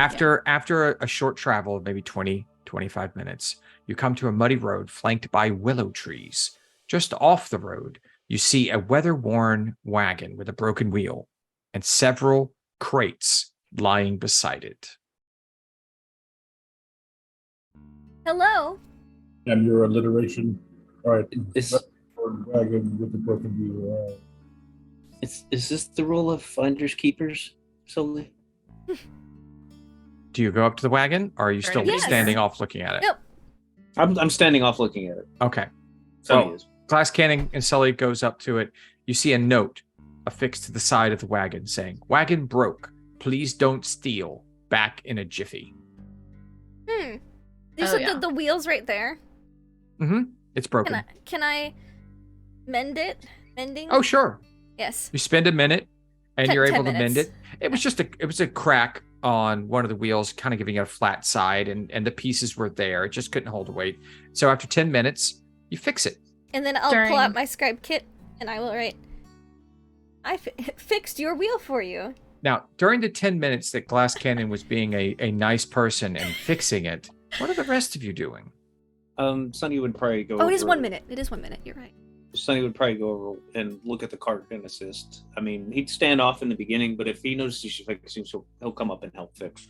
After a short travel of maybe 20, 25 minutes, you come to a muddy road flanked by willow trees. Just off the road, you see a weather-worn wagon with a broken wheel and several crates lying beside it. Hello. and your alliteration. All right. Is Wagon with the broken wheel. is this the rule of finders keepers solely? Do you go up to the wagon, or are you still Yes. standing off looking at it? Yep. I'm standing off looking at it. Okay. Sonny Well, is. Glass Cannon and Sully goes up to it. You see a note affixed to the side of the wagon saying, "Wagon broke. Please don't steal. Back in a jiffy." You Oh, said yeah. the wheel's right there. It's broken. Can I mend it? Mending? Oh, sure. yes. You spend a minute and you're 10 able to mend minutes. it. It was just a crack on one of the wheels, kind of giving it a flat side, and the pieces were there. It just couldn't hold the weight. So after 10 minutes, you fix it. And then I'll pull out my scribe kit and I will write, I fixed your wheel for you. Now, during the 10 minutes that Glass Cannon was being a nice person and fixing it, what are the rest of you doing? Sonny would probably go. Oh, it is over- 1 minute. It is 1 minute. You're right. Sonny would probably go over and look at the cart and assist. I mean, he'd stand off in the beginning, but if he notices she's fixing, he'll come up and help fix.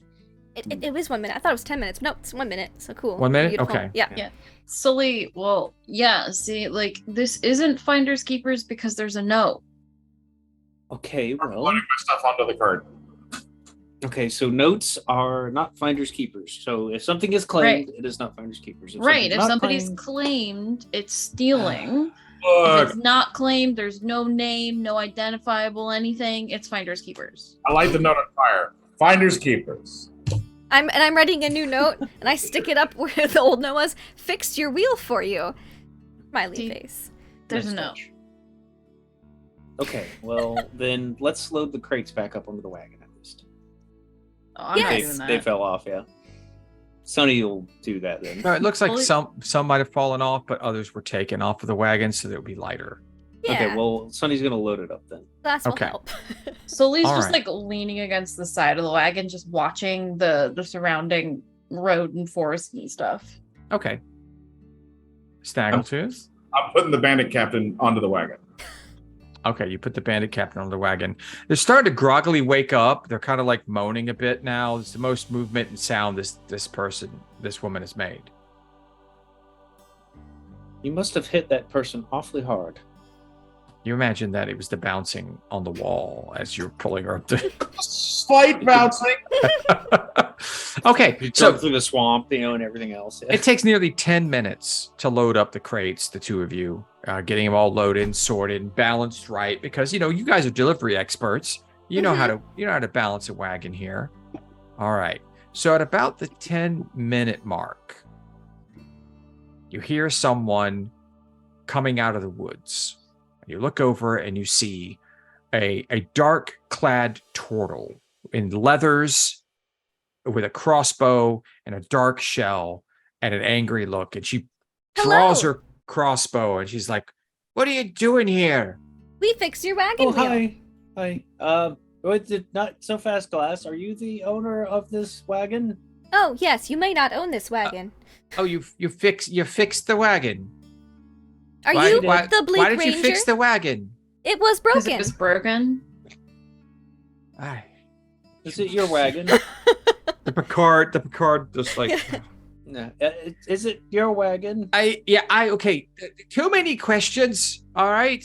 It was 1 minute. I thought it was 10 minutes. But no, it's 1 minute. So cool. 1 minute? Beautiful. Okay. Yeah. Sully, well, yeah, see, like, this isn't finders keepers because there's a no. Okay, I'm well, putting my stuff onto the cart. okay. So notes are not finders keepers. So if something is claimed, it is not finders keepers. Right, if something's not somebody's claimed- claimed, it's stealing. If Look, it's not claimed, there's no name, no identifiable anything, it's finders keepers. I light the note on fire. Finders keepers. I'm writing a new note and I stick it up where the old note was. Fixed your wheel for you. Smiley See? face. There's Nice a no. touch. Okay, well then let's load the crates back up onto the wagon at least. Oh, I'm Yes. not They, doing that. they fell off, yeah. Sonny will do that then. No, it looks like Well, some might have fallen off, but others were taken off of the wagon so that it would be lighter. Yeah. Okay, well Sonny's gonna load it up then. Glass will Okay. help. Sully's All just right. like leaning against the side of the wagon, just watching the surrounding road and forest and stuff. Okay. Snaggletooth. I'm putting the bandit captain onto the wagon. Okay, you put the bandit captain on the wagon. They're starting to groggily wake up. They're kind of like moaning a bit now. It's the most movement and sound this woman has made. You must have hit that person awfully hard. You imagine that it was the bouncing on the wall as you're pulling her up the. Slight bouncing. Okay, You so drove through the swamp, and everything else. it takes nearly 10 minutes to load up the crates, the two of you, getting them all loaded and sorted and balanced right, because you guys are delivery experts. You know how to balance a wagon here. All right. So at about the 10-minute mark, you hear someone coming out of the woods. You look over and you see a dark clad turtle in leathers with a crossbow and a dark shell and an angry look. And she draws Hello. her crossbow and she's like, "What are you doing here?" We fixed your wagon Oh, wheel. hi. Wait, not so fast, Glass. Are you the owner of this wagon? Oh, yes, you may not own this wagon. Oh, you fixed the wagon. Are Why- you why- the Bleak Why did Ranger? you fix the wagon? It was Because broken. it was broken. Aye. Is it your wagon? The Picard just like No. Is it your wagon? okay. Too many questions. All right.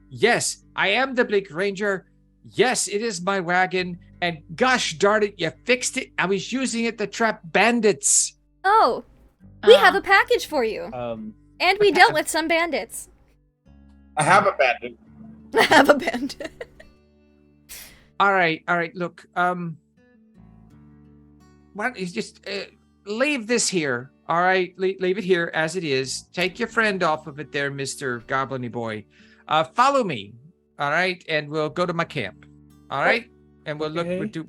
Yes, I am the Bleak Ranger. Yes, it is my wagon. And gosh darn it, you fixed it. I was using it to trap bandits. Oh, we have a package for you. And we dealt with some bandits. I have a bandit. Have a bandit. All right. Look, why don't you just leave this here? All right, leave it here as it is. Take your friend off of it there, Mr. Goblin-y boy. Follow me, all right? And we'll go to my camp, all right? And we'll Okay.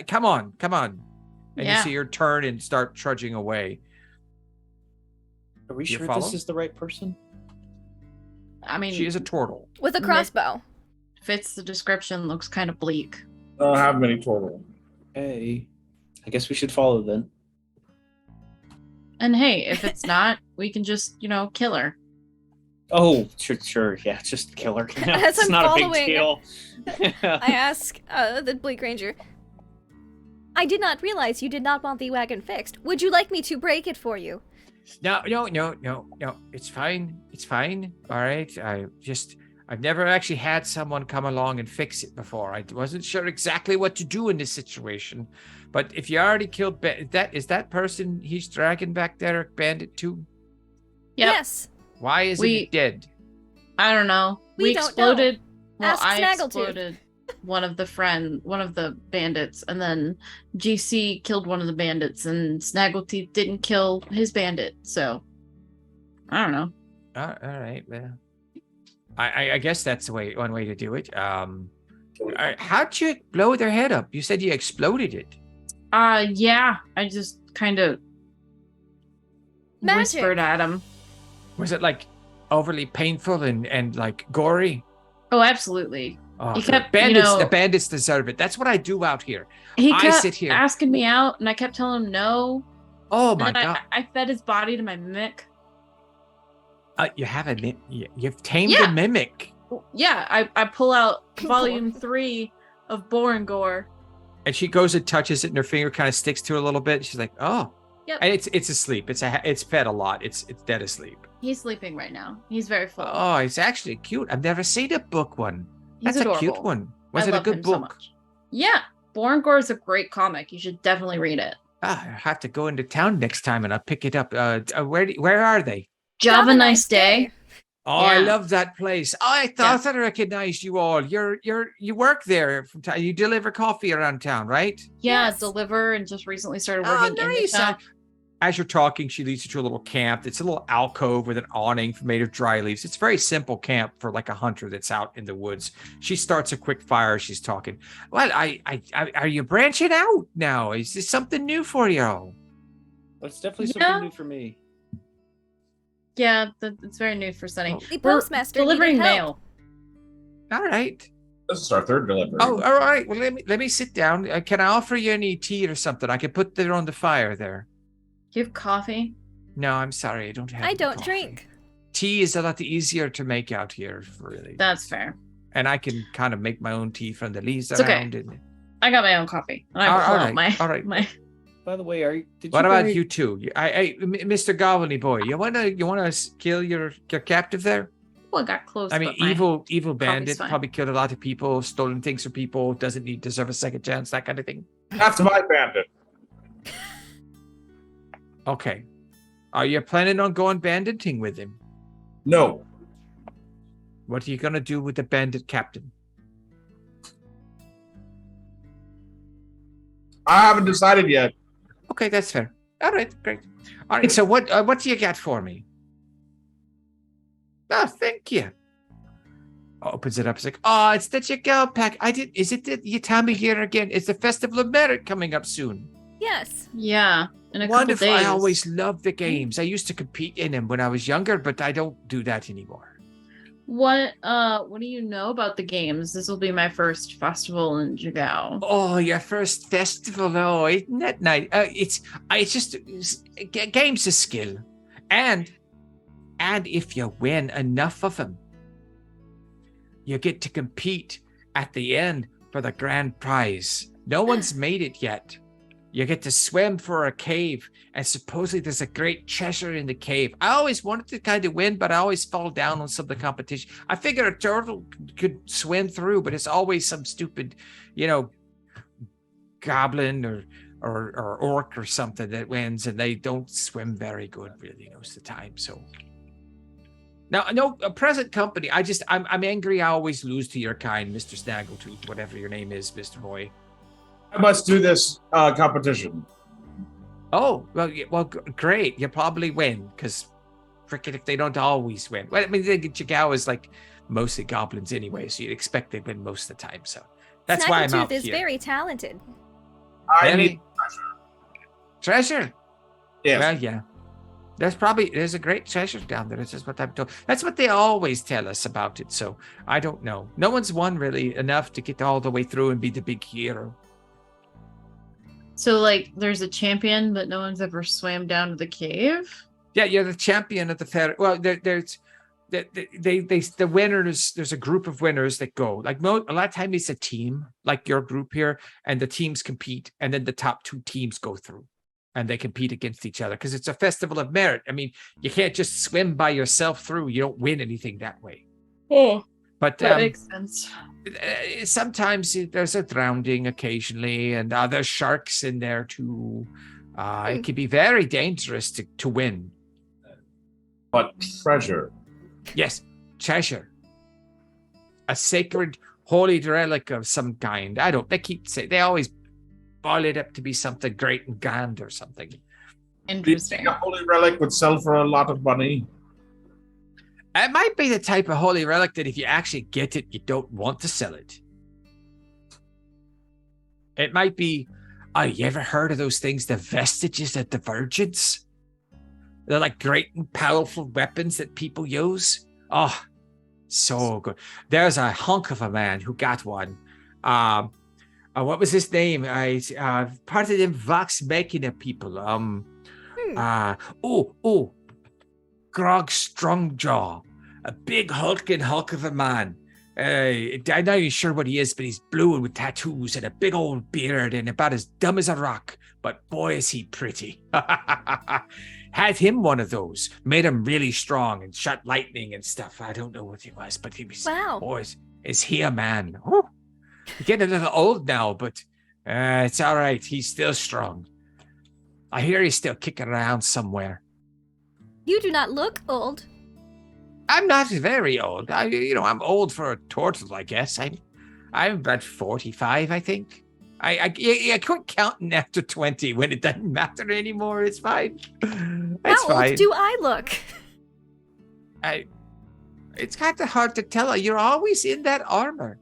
Come on. And Yeah. you see her turn and start trudging away. Are we You sure follow? this is the right person? I mean, She is a turtle. With a crossbow. fits the description, looks kind of bleak. I don't have many total. Hey, I guess we should follow then. And hey, if it's not, we can just, kill her. Oh, sure, yeah, just kill her. As It's I'm not a following- big deal. I ask the Bleak Ranger, I did not realize you did not want the wagon fixed. Would you like me to break it for you? No. It's fine. All right. I've never actually had someone come along and fix it before. I wasn't sure exactly what to do in this situation. But if you already killed is that person he's dragging back there a bandit too? Yep. Yes. Why isn't it dead? I don't know. We We don't exploded. know. Well, Ask I Snaggletooth. exploded one of the bandits, and then GC killed one of the bandits, and Snaggletooth didn't kill his bandit. So I don't know. All right. Well, I guess that's one way to do it. How'd you blow their head up? You said you exploded it. Yeah. I just kind of Magic. whispered at him. Was it like overly painful and like gory? Oh, absolutely. Oh, He the kept, bandits. The bandits deserve it. That's what I do out here. He I kept sit here. asking me out, and I kept telling him no. Oh And my then god! I fed his body to my mimic. You have a you've tamed Yeah. a mimic, Yeah, I pull out volume 3 of Borangor. and she goes and touches it, and her finger kind of sticks to it a little bit. She's like, "Oh," Yep. and it's asleep. It's fed a lot. It's dead asleep. He's sleeping right now. He's very full. Oh, it's actually cute. I've never seen a book one. He's That's adorable. a cute one. Was I it a love good him so book? much. Yeah, Borangor is a great comic. You should definitely read it. I have to go into town next time, and I'll pick it up. Where are they? Java nice day. Oh, I Yeah. love that place. Oh, I thought I recognized you all. You work there from time. You deliver coffee around town, right? Yeah, Yes. deliver and just recently started Oh, working in the nice. town. As you're talking, she leads you to a little camp. It's a little alcove with an awning made of dry leaves. It's a very simple camp for like a hunter that's out in the woods. She starts a quick fire. She's talking. Well, are you branching out now? Is this something new for you? Well, it's definitely Yeah. something new for me. Yeah, it's very new for Sunny. The We're postmaster delivering needed help. mail. All right. This is our third delivery. Oh, all right. Well, let me sit down. Can I offer you any tea or something? I can put there on the fire there. Do you have coffee? No, I'm sorry. I don't have. I any don't coffee. drink. Tea is a lot easier to make out here, really. That's fair. And I can kind of make my own tea from the leaves It's okay. around. And... I got my own coffee. And I All pull right, out all right. my By the way, did What you about bury- you two? Mr. Goblin-y boy, you wanna kill your captive there? well, it got close. I mean, but my- evil bandit, fine. probably killed a lot of people, stolen things from people, doesn't deserve a second chance, that kind of thing. That's my bandit. Okay. Are you planning on going banditing with him? No. What are you gonna do with the bandit captain? I haven't decided yet. Okay, that's fair. All right, great. All right, so what do you got for me? Oh, thank you. Opens it up. It's like, oh, it's the Chagall pack. Is it the time of year again? It's the Festival of Merit coming up soon. Yes. Yeah, in a Wonderful. couple days. I always loved the games. I used to compete in them when I was younger, but I don't do that anymore. What do you know about the games? This will be my first festival in Jagao. Oh, your first festival. Oh, isn't that nice? Games is skill. And if you win enough of them, you get to compete at the end for the grand prize. No one's made it yet. You get to swim for a cave, and supposedly there's a great treasure in the cave. I always wanted to kind of win, but I always fall down on some of the competition. I figure a turtle could swim through, but it's always some stupid, goblin or orc or something that wins, and they don't swim very good really most of the time. So No, a present company. I'm angry. I always lose to your kind, Mr. Snaggletooth, whatever your name is, Mr. Boy. I must do this competition. Oh, well, great. You probably win, because frickin' if they don't always win. Well, I mean, Chigao is like mostly goblins anyway, so you'd expect they win most of the time. So that's why I'm out Snaggletooth is here. very talented. I need treasure. Yes. Well, yeah. There's a great treasure down there. That's just what I'm told. That's what they always tell us about it. So I don't know. No one's won really enough to get all the way through and be the big hero. So, like, there's a champion, but no one's ever swam down to the cave? Yeah, you're the champion of the fair. Well, there's the winners. There's a group of winners that go. Like a lot of time, it's a team, like your group here, and the teams compete, and then the top 2 teams go through, and they compete against each other because it's a festival of merit. I mean, you can't just swim by yourself through. You don't win anything that way. Oh, but that makes sense. Sometimes there's a drowning occasionally, and there's sharks in there too. It can be very dangerous to win. But treasure. Yes, treasure. A sacred, holy relic of some kind. They always boil it up to be something great and grand or something. Do you Interesting. think a holy relic would sell for a lot of money? It might be the type of holy relic that if you actually get it, you don't want to sell it. It might be, you ever heard of those things, the vestiges of divergence? They're like great and powerful weapons that people use. Oh, so good. There's a hunk of a man who got one. What was his name? Part of them Vox Machina people. Grog Strongjaw, a big hulking hulk of a man. I'm not even sure what he is, but he's blue and with tattoos and a big old beard and about as dumb as a rock. But boy, is he pretty. Had him one of those, made him really strong and shot lightning and stuff. I don't know what he was, but he was. Wow. Boy, is he a man? Whew. He's getting a little old now, but it's all right. He's still strong. I hear he's still kicking around somewhere. You do not look old. I'm not very old. I'm old for a turtle, I guess. I'm about 45, I think. I quit counting after 20 when it doesn't matter anymore. It's fine. It's How fine. old do I look? It's kind of hard to tell. You're always in that armor.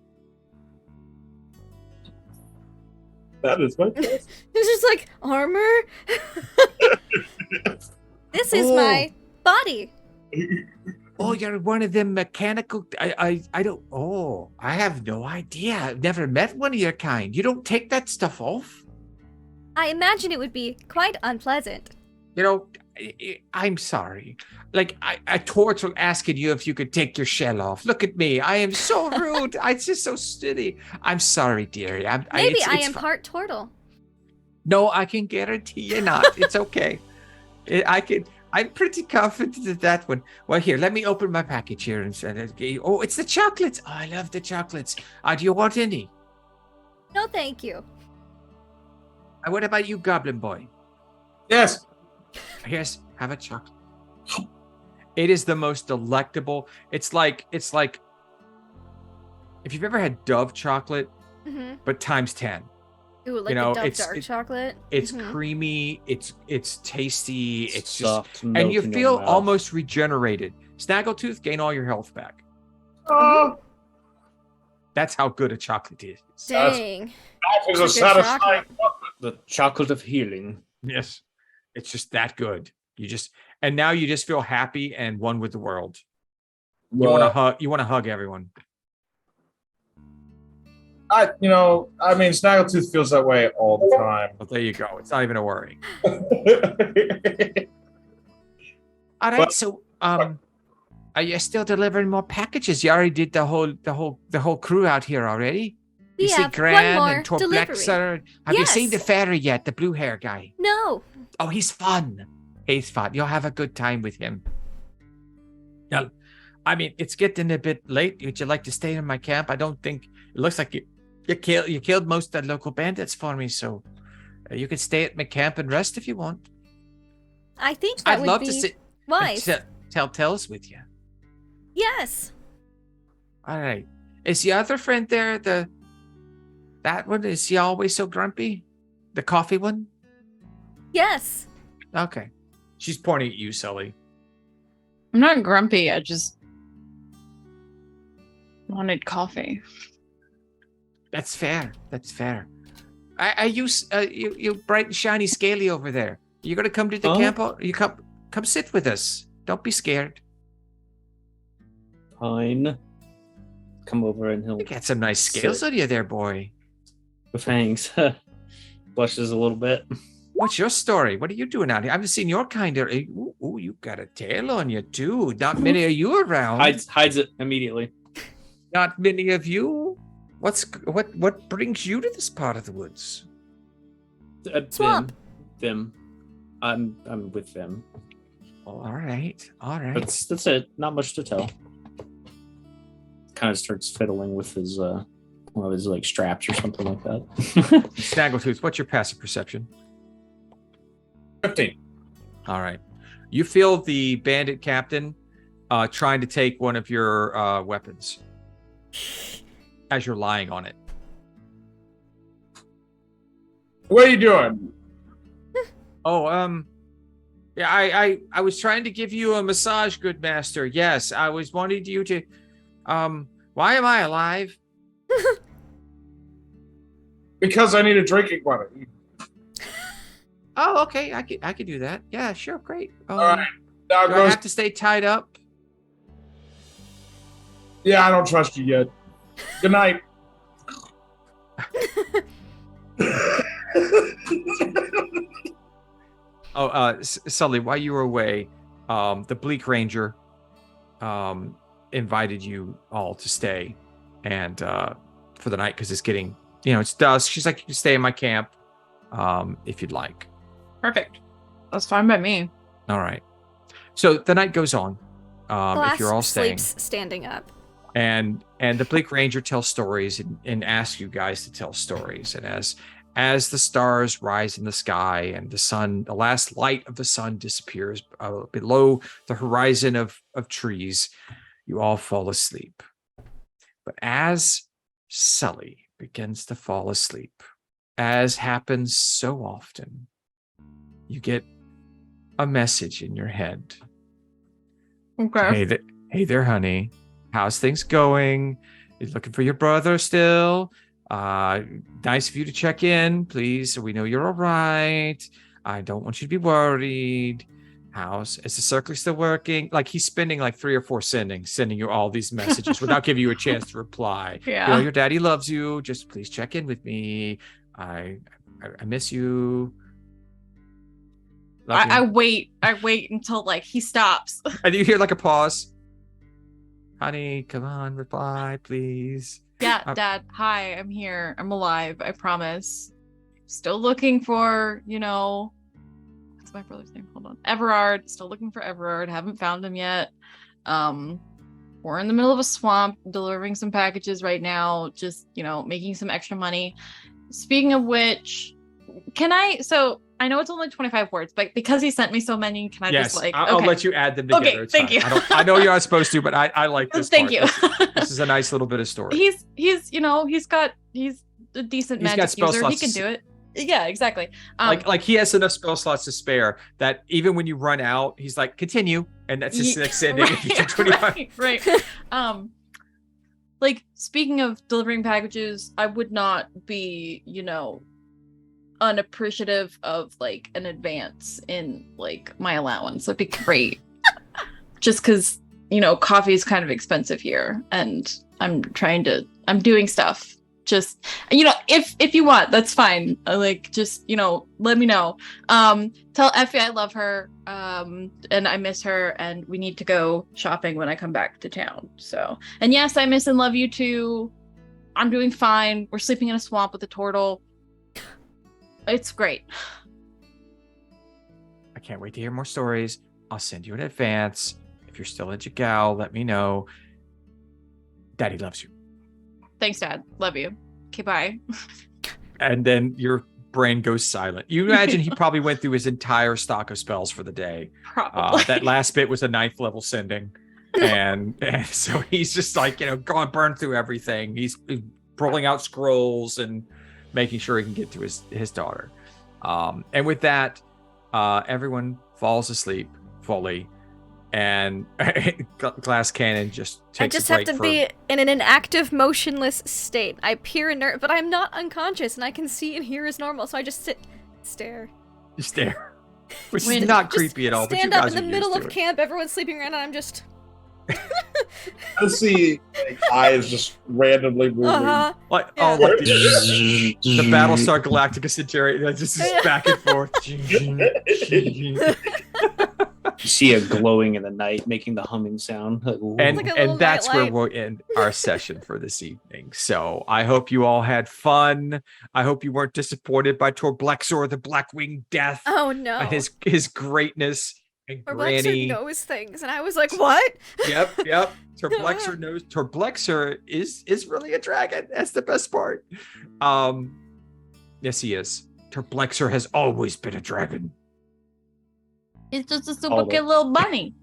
That is my guess. It's just like armor. This is my body. Oh, you're one of them mechanical. I don't. Oh, I have no idea. I've never met one of your kind. You don't take that stuff off. I imagine it would be quite unpleasant. I'm sorry. Like a turtle asking you if you could take your shell off. Look at me. I am so rude. I'm just so silly. I'm sorry, dearie. Maybe I am part turtle. No, I can guarantee you're not. It's okay. I'm pretty confident that one. Well, here, let me open my package here and oh, it's the chocolates. Oh, I love the chocolates. Do you want any? No, thank you. What about you, Goblin Boy? Yes. Yes, have a chocolate. It is the most delectable. It's like if you've ever had Dove chocolate, but times 10. Ooh, like the Dove dark chocolate. It's creamy. It's tasty. It's soft, just, and you feel almost regenerated. Snaggletooth, gain all your health back. Oh, that's how good a chocolate is. Dang. That is a satisfying chocolate. The chocolate of healing. Yes, it's just that good. And now you just feel happy and one with the world. You want to hug. You want to hug everyone. Snaggletooth feels that way all the time. Well, there you go. It's not even a worry. All right. So, are you still delivering more packages? You already did the whole crew out here already. We you see have Gran one more and Torblexer. Have you Yes. seen the fairy yet? The blue hair guy. No. Oh, he's fun. He's fun. You'll have a good time with him. Now, I mean, it's getting a bit late. Would you like to stay in my camp? I don't think it looks like you killed most of the local bandits for me, so you could stay at my camp and rest if you want. I think that I'd would love be to sit wise. and tell tales with you. Yes. All right. Is the other friend there, that one, is he always so grumpy? The coffee one? Yes. Okay. She's pointing at you, Sully. I'm not grumpy. I just wanted coffee. That's fair. That's fair. Are you you bright and shiny scaly over there? You gonna come to the camp? You come sit with us. Don't be scared. Fine. Come over and he'll You got some nice scales on you there, boy. with fangs. Blushes a little bit. What's your story? What are you doing out here? I haven't seen your kind of. Ooh, you got a tail on you too. Not many of you around. Hides it immediately. Not many of you. What brings you to this part of the woods? Swamp. Them. I'm with them. All right. That's it. Not much to tell. Kind of starts fiddling with his one of his like straps or something like that. Snaggletooth, what's your passive perception? 15. All right. You feel the bandit captain trying to take one of your weapons as you're lying on it. What are you doing? Oh, yeah, I was trying to give you a massage, good master. Yes, I was wanting you to, why am I alive? Because I need a drinking buddy. Oh, okay, I could do that. Yeah, sure, great. All right. Now Do I have to stay tied up? Yeah, I don't trust you yet. Good night. Sully, while you were away, the Bleak Ranger invited you all to stay and for the night because it's getting, it's dusk. She's like, you can stay in my camp if you'd like. Perfect. That's fine by me. All right. So the night goes on. Glass If you're all staying, sleeps standing up. and the Bleak Ranger tells stories and asks you guys to tell stories. And as the stars rise in the sky and the last light of the sun disappears below the horizon of trees, you all fall asleep. But as Sully begins to fall asleep, as happens so often, you get a message in your head. Okay. Hey there, honey. How's things going? You looking for your brother still? Nice of you to check in, please, so we know you're all right. I don't want you to be worried. Is the circle still working? Like he's spending like 3 or 4 sending you all these messages without giving you a chance to reply. Yeah. Your daddy loves you. Just please check in with me. I miss you. Love you. I wait until like he stops. And you hear like a pause. Honey, come on, reply, please. Yeah, Dad. Hi, I'm here. I'm alive. I promise. Still looking for, what's my brother's name? Hold on. Everard. Still looking for Everard. Haven't found him yet. We're in the middle of a swamp, delivering some packages right now. Just, making some extra money. Speaking of which, so I know it's only 25 words, but because he sent me so many, can I just like... I'll let you add them together. Okay, it's thank fine. you. I know you're not supposed to, but I like this Thank part. you. This is a nice little bit of story. He's he's a decent He's got magic spell user. He slots can do it. Yeah, exactly. Like he has enough spell slots to spare that even when you run out, he's like, continue. And that's his next ending. Right. Like, speaking of delivering packages, I would not be, unappreciative of like an advance in like my allowance. That'd be great. Just because coffee is kind of expensive here, and I'm doing stuff. Just if you want, that's fine. Like, just let me know. Tell Effie I love her, and I miss her, and we need to go shopping when I come back to town. So, and yes, I miss and love you too. I'm doing fine. We're sleeping in a swamp with a turtle. It's great. I can't wait to hear more stories. I'll send you in advance. If you're still at Jagal, let me know. Daddy loves you. Thanks, Dad. Love you. Okay, bye. And then your brain goes silent. You imagine he probably went through his entire stock of spells for the day. Probably. That last bit was a 9th level sending. and so he's just like, going burn through everything. He's pulling out scrolls and making sure he can get to his daughter. And with that, everyone falls asleep fully, and Glass Cannon just takes I just a have break to be in an inactive, motionless state. I peer inert, but I'm not unconscious, and I can see and hear as normal, so I just stare. stare, which When- is not Just creepy at all. But you stand up guys in the are middle used of to it. camp, everyone's sleeping around, and I'm just... I see eyes just randomly moving. Uh-huh. Like, Yeah. oh, like the Battlestar Galactica Centurion, just back and forth. You see it glowing in the night, making the humming sound. Like, ooh. and Like a little and that's where nightlight. we'll end our session for this evening. So I hope you all had fun. I hope you weren't disappointed by Torblexor, the Blackwing Death, Oh, no. and his greatness. And Or Granny. knows things, and I was like, what? Yep. Torblexor knows. Torblexor is really a dragon. That's the best part. Yes, he is. Torblexor has always been a dragon. It's just a super Hold cute little bunny.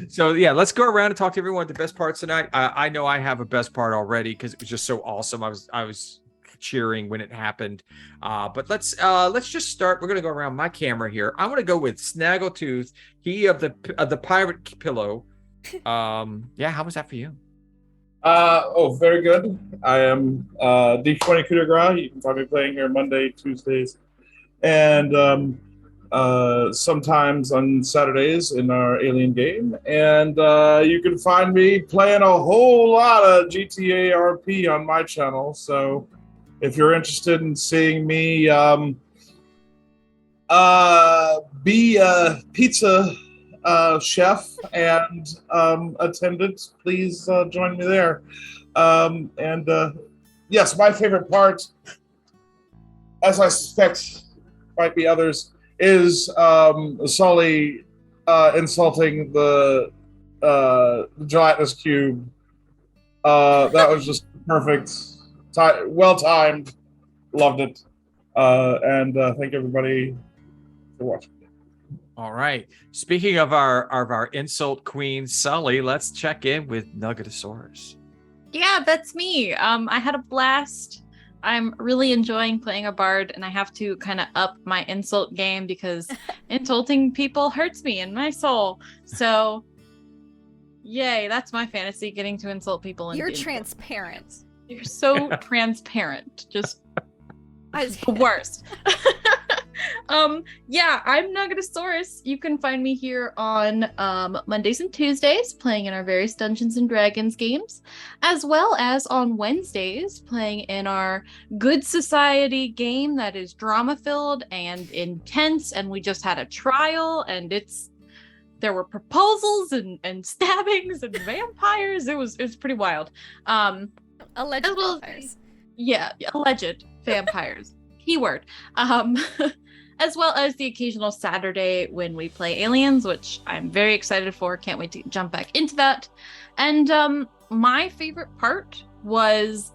So yeah, let's go around and talk to everyone. The best parts tonight. I know I have a best part already because it was just so awesome. I was cheering when it happened. But let's just start. We're gonna go around my camera here. I want to go with Snaggletooth, he of the pirate pillow. Yeah, how was that for you? Very good. I am D20 Coup de Grace. You can find me playing here Monday, Tuesdays, and sometimes on Saturdays in our Alien game. And you can find me playing a whole lot of GTA RP on my channel. So if you're interested in seeing me be a pizza chef and attendant, please join me there. Yes, my favorite part, as I suspect might be others, is Sully insulting the gelatinous cube. That was just perfect, well timed. Loved it, and thank everybody for watching. All right. Speaking of our insult queen, Sully, let's check in with Nuggetosaurus. Yeah, that's me. I had a blast. I'm really enjoying playing a bard, and I have to kind of up my insult game because insulting people hurts me in my soul. So, yay, that's my fantasy, getting to insult people. You're transparent. You're so transparent. Just I the worst. Yeah, I'm Nuggetosaurus. You can find me here on Mondays and Tuesdays playing in our various Dungeons and Dragons games, as well as on Wednesdays playing in our Good Society game that is drama filled and intense, and we just had a trial, and there were proposals and stabbings and vampires. It was pretty wild. alleged well- vampires. Yeah, alleged vampires. Keyword. As well as the occasional Saturday when we play Aliens, which I'm very excited for. Can't wait to jump back into that. And my favorite part was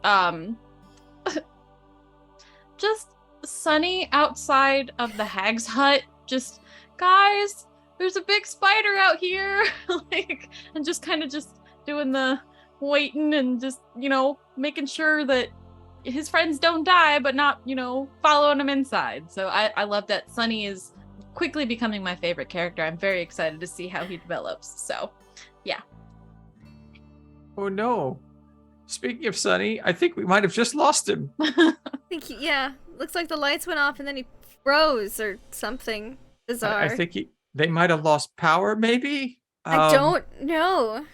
just Sunny outside of the hag's hut. Just, guys, there's a big spider out here. And just kind of just doing the waiting and just, making sure that his friends don't die, but not, following him inside. So I love that Sunny is quickly becoming my favorite character. I'm very excited to see how he develops. So, yeah. Oh no. Speaking of Sunny, I think we might have just lost him. I think looks like the lights went off and then he froze or something bizarre. I think they might have lost power, maybe? I don't know.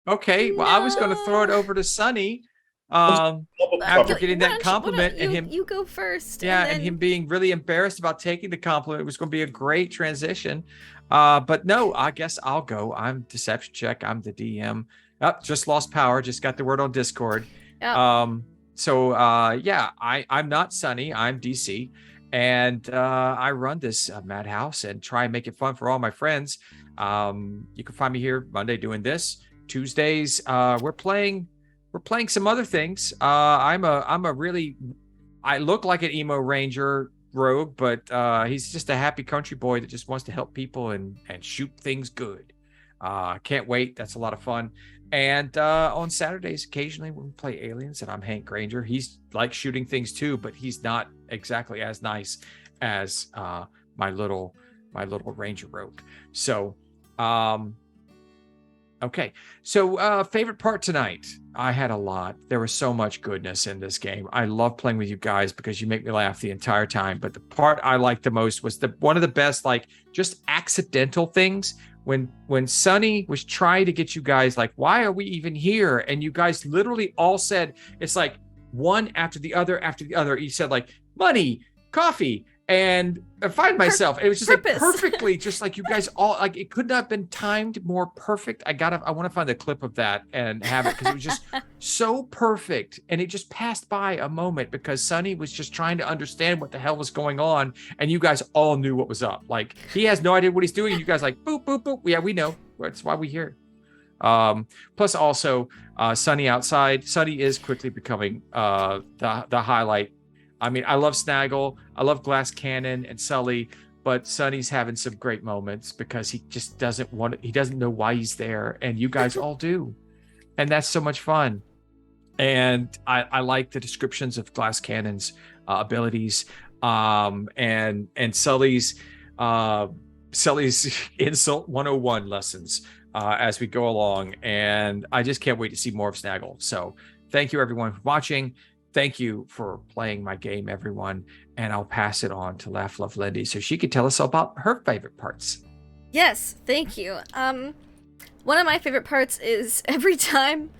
Okay, well, I was going to throw it No. over to Sunny. After getting that compliment and him, you go first. yeah, and and then... him being really embarrassed about taking the compliment, it was going to be a great transition. But no, I guess I'll go. I'm Deception Check. I'm the DM. Just lost power. Just got the word on Discord. Yep. Yeah, I'm not Sunny. I'm DC, and I run this madhouse and try and make it fun for all my friends. You can find me here Monday doing this. Tuesdays, we're playing some other things. I look like an emo ranger rogue, but he's just a happy country boy that just wants to help people and shoot things good. Can't wait. That's a lot of fun. And on Saturdays, occasionally when we play Aliens, and I'm Hank Granger, he's like shooting things too, but he's not exactly as nice as my little Ranger Rogue. So, okay. So, favorite part tonight. I had a lot. There was so much goodness in this game. I love playing with you guys because you make me laugh the entire time. But the part I liked the most was one of the best, like, just accidental things. When Sonny was trying to get you guys, like, why are we even here? And you guys literally all said, it's like one after the other after the other. You said, like, money, coffee, and I find myself. It was just Purpose. like perfectly, just like you guys all, like, it could not have been timed more perfect. I want to find the clip of that and have it because it was just so perfect. And it just passed by a moment because Sonny was just trying to understand what the hell was going on. And you guys all knew what was up. Like, he has no idea what he's doing. You guys like, boop, boop, boop. Yeah, we know. That's why we're here. Plus also, Sonny outside. Sonny is quickly becoming the highlight. I mean, I love Snaggle, I love Glass Cannon and Sully, but Sonny's having some great moments because he just doesn't know why he's there, and you guys all do. And that's so much fun. And I like the descriptions of Glass Cannon's abilities, and Sully's insult 101 lessons as we go along. And I just can't wait to see more of Snaggle. So thank you everyone for watching. Thank you for playing my game, everyone. And I'll pass it on to Laugh Love Lindy so she could tell us about her favorite parts. Yes, thank you. One of my favorite parts is every time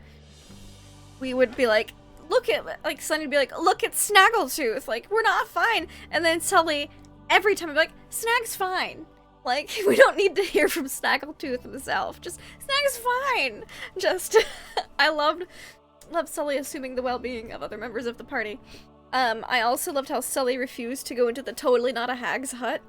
we would be like, Sunny would be like, look at Snaggletooth, like, we're not fine. And then Sully, every time, would be like, Snag's fine. Like, we don't need to hear from Snaggletooth himself. Just, Snag's fine. Just, I loved Sully assuming the well-being of other members of the party. I also loved how Sully refused to go into the totally not a hag's hut.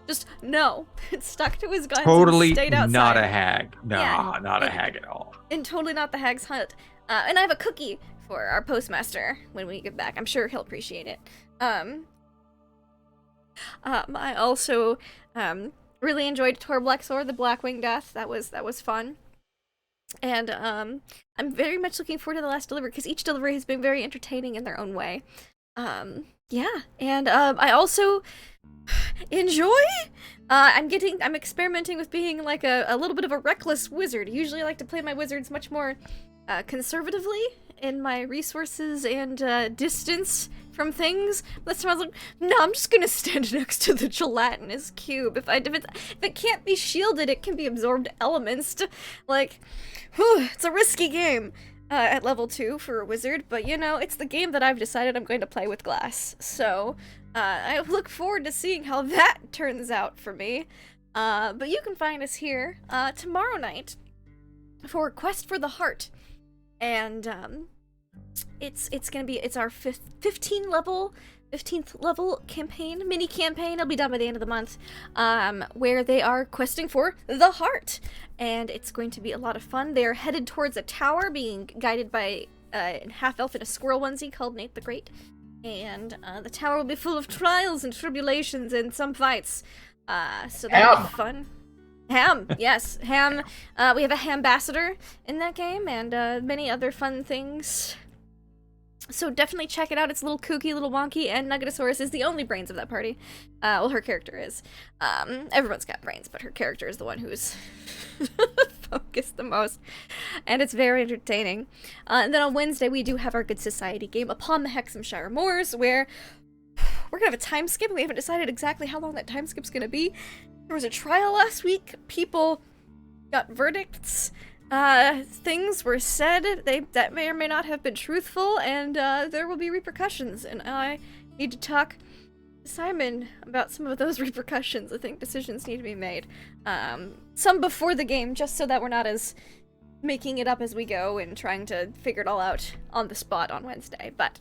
Just no, stuck to his guns. Totally and stayed outside. Not a hag. No, Yeah, not a hag at all. And totally not the hag's hut. And I have a cookie for our postmaster when we get back. I'm sure he'll appreciate it. I also really enjoyed Tor Blacksword, the Blackwing Death. That was fun. And I'm very much looking forward to the last delivery because each delivery has been very entertaining in their own way. Yeah, and I also enjoy. I'm experimenting with being like a little bit of a reckless wizard. Usually I like to play my wizards much more conservatively in my resources and distance from things. This time I was like, no, I'm just gonna stand next to the gelatinous cube. If it can't be shielded, it can be absorbed elements. It's a risky game at level 2 for a wizard, but you know, it's the game that I've decided I'm going to play with glass. So I look forward to seeing how that turns out for me. But you can find us here tomorrow night for Quest for the Heart. And it's our 15th level campaign, mini campaign. It'll be done by the end of the month, where they are questing for the heart, and it's going to be a lot of fun. They are headed towards a tower, being guided by a half elf in a squirrel onesie called Nate the Great, and the tower will be full of trials and tribulations and some fights. So that'll be fun. Ham, yes, Ham. We have a Hambassador in that game, and many other fun things. So definitely check it out. It's a little kooky, a little wonky, and Nuggetosaurus is the only brains of that party. Well, her character is. Everyone's got brains, but her character is the one who's focused the most. And it's very entertaining. And then on Wednesday, we do have our Good Society game, Upon the Hexhamshire Moors, where we're going to have a time skip. We haven't decided exactly how long that time skip's going to be. There was a trial last week. People got verdicts. Things were said that may or may not have been truthful, and there will be repercussions. And I need to talk to Simon about some of those repercussions. I think decisions need to be made. Some before the game, just so that we're not as making it up as we go and trying to figure it all out on the spot on Wednesday. But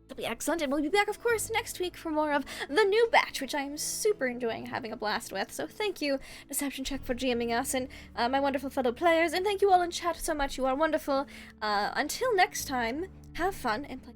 it'll be excellent, and we'll be back, of course, next week for more of the new batch, which I am super enjoying having a blast with. So thank you, Deception Check, for GMing us, and my wonderful fellow players, and thank you all in chat so much. You are wonderful. Until next time, have fun and play.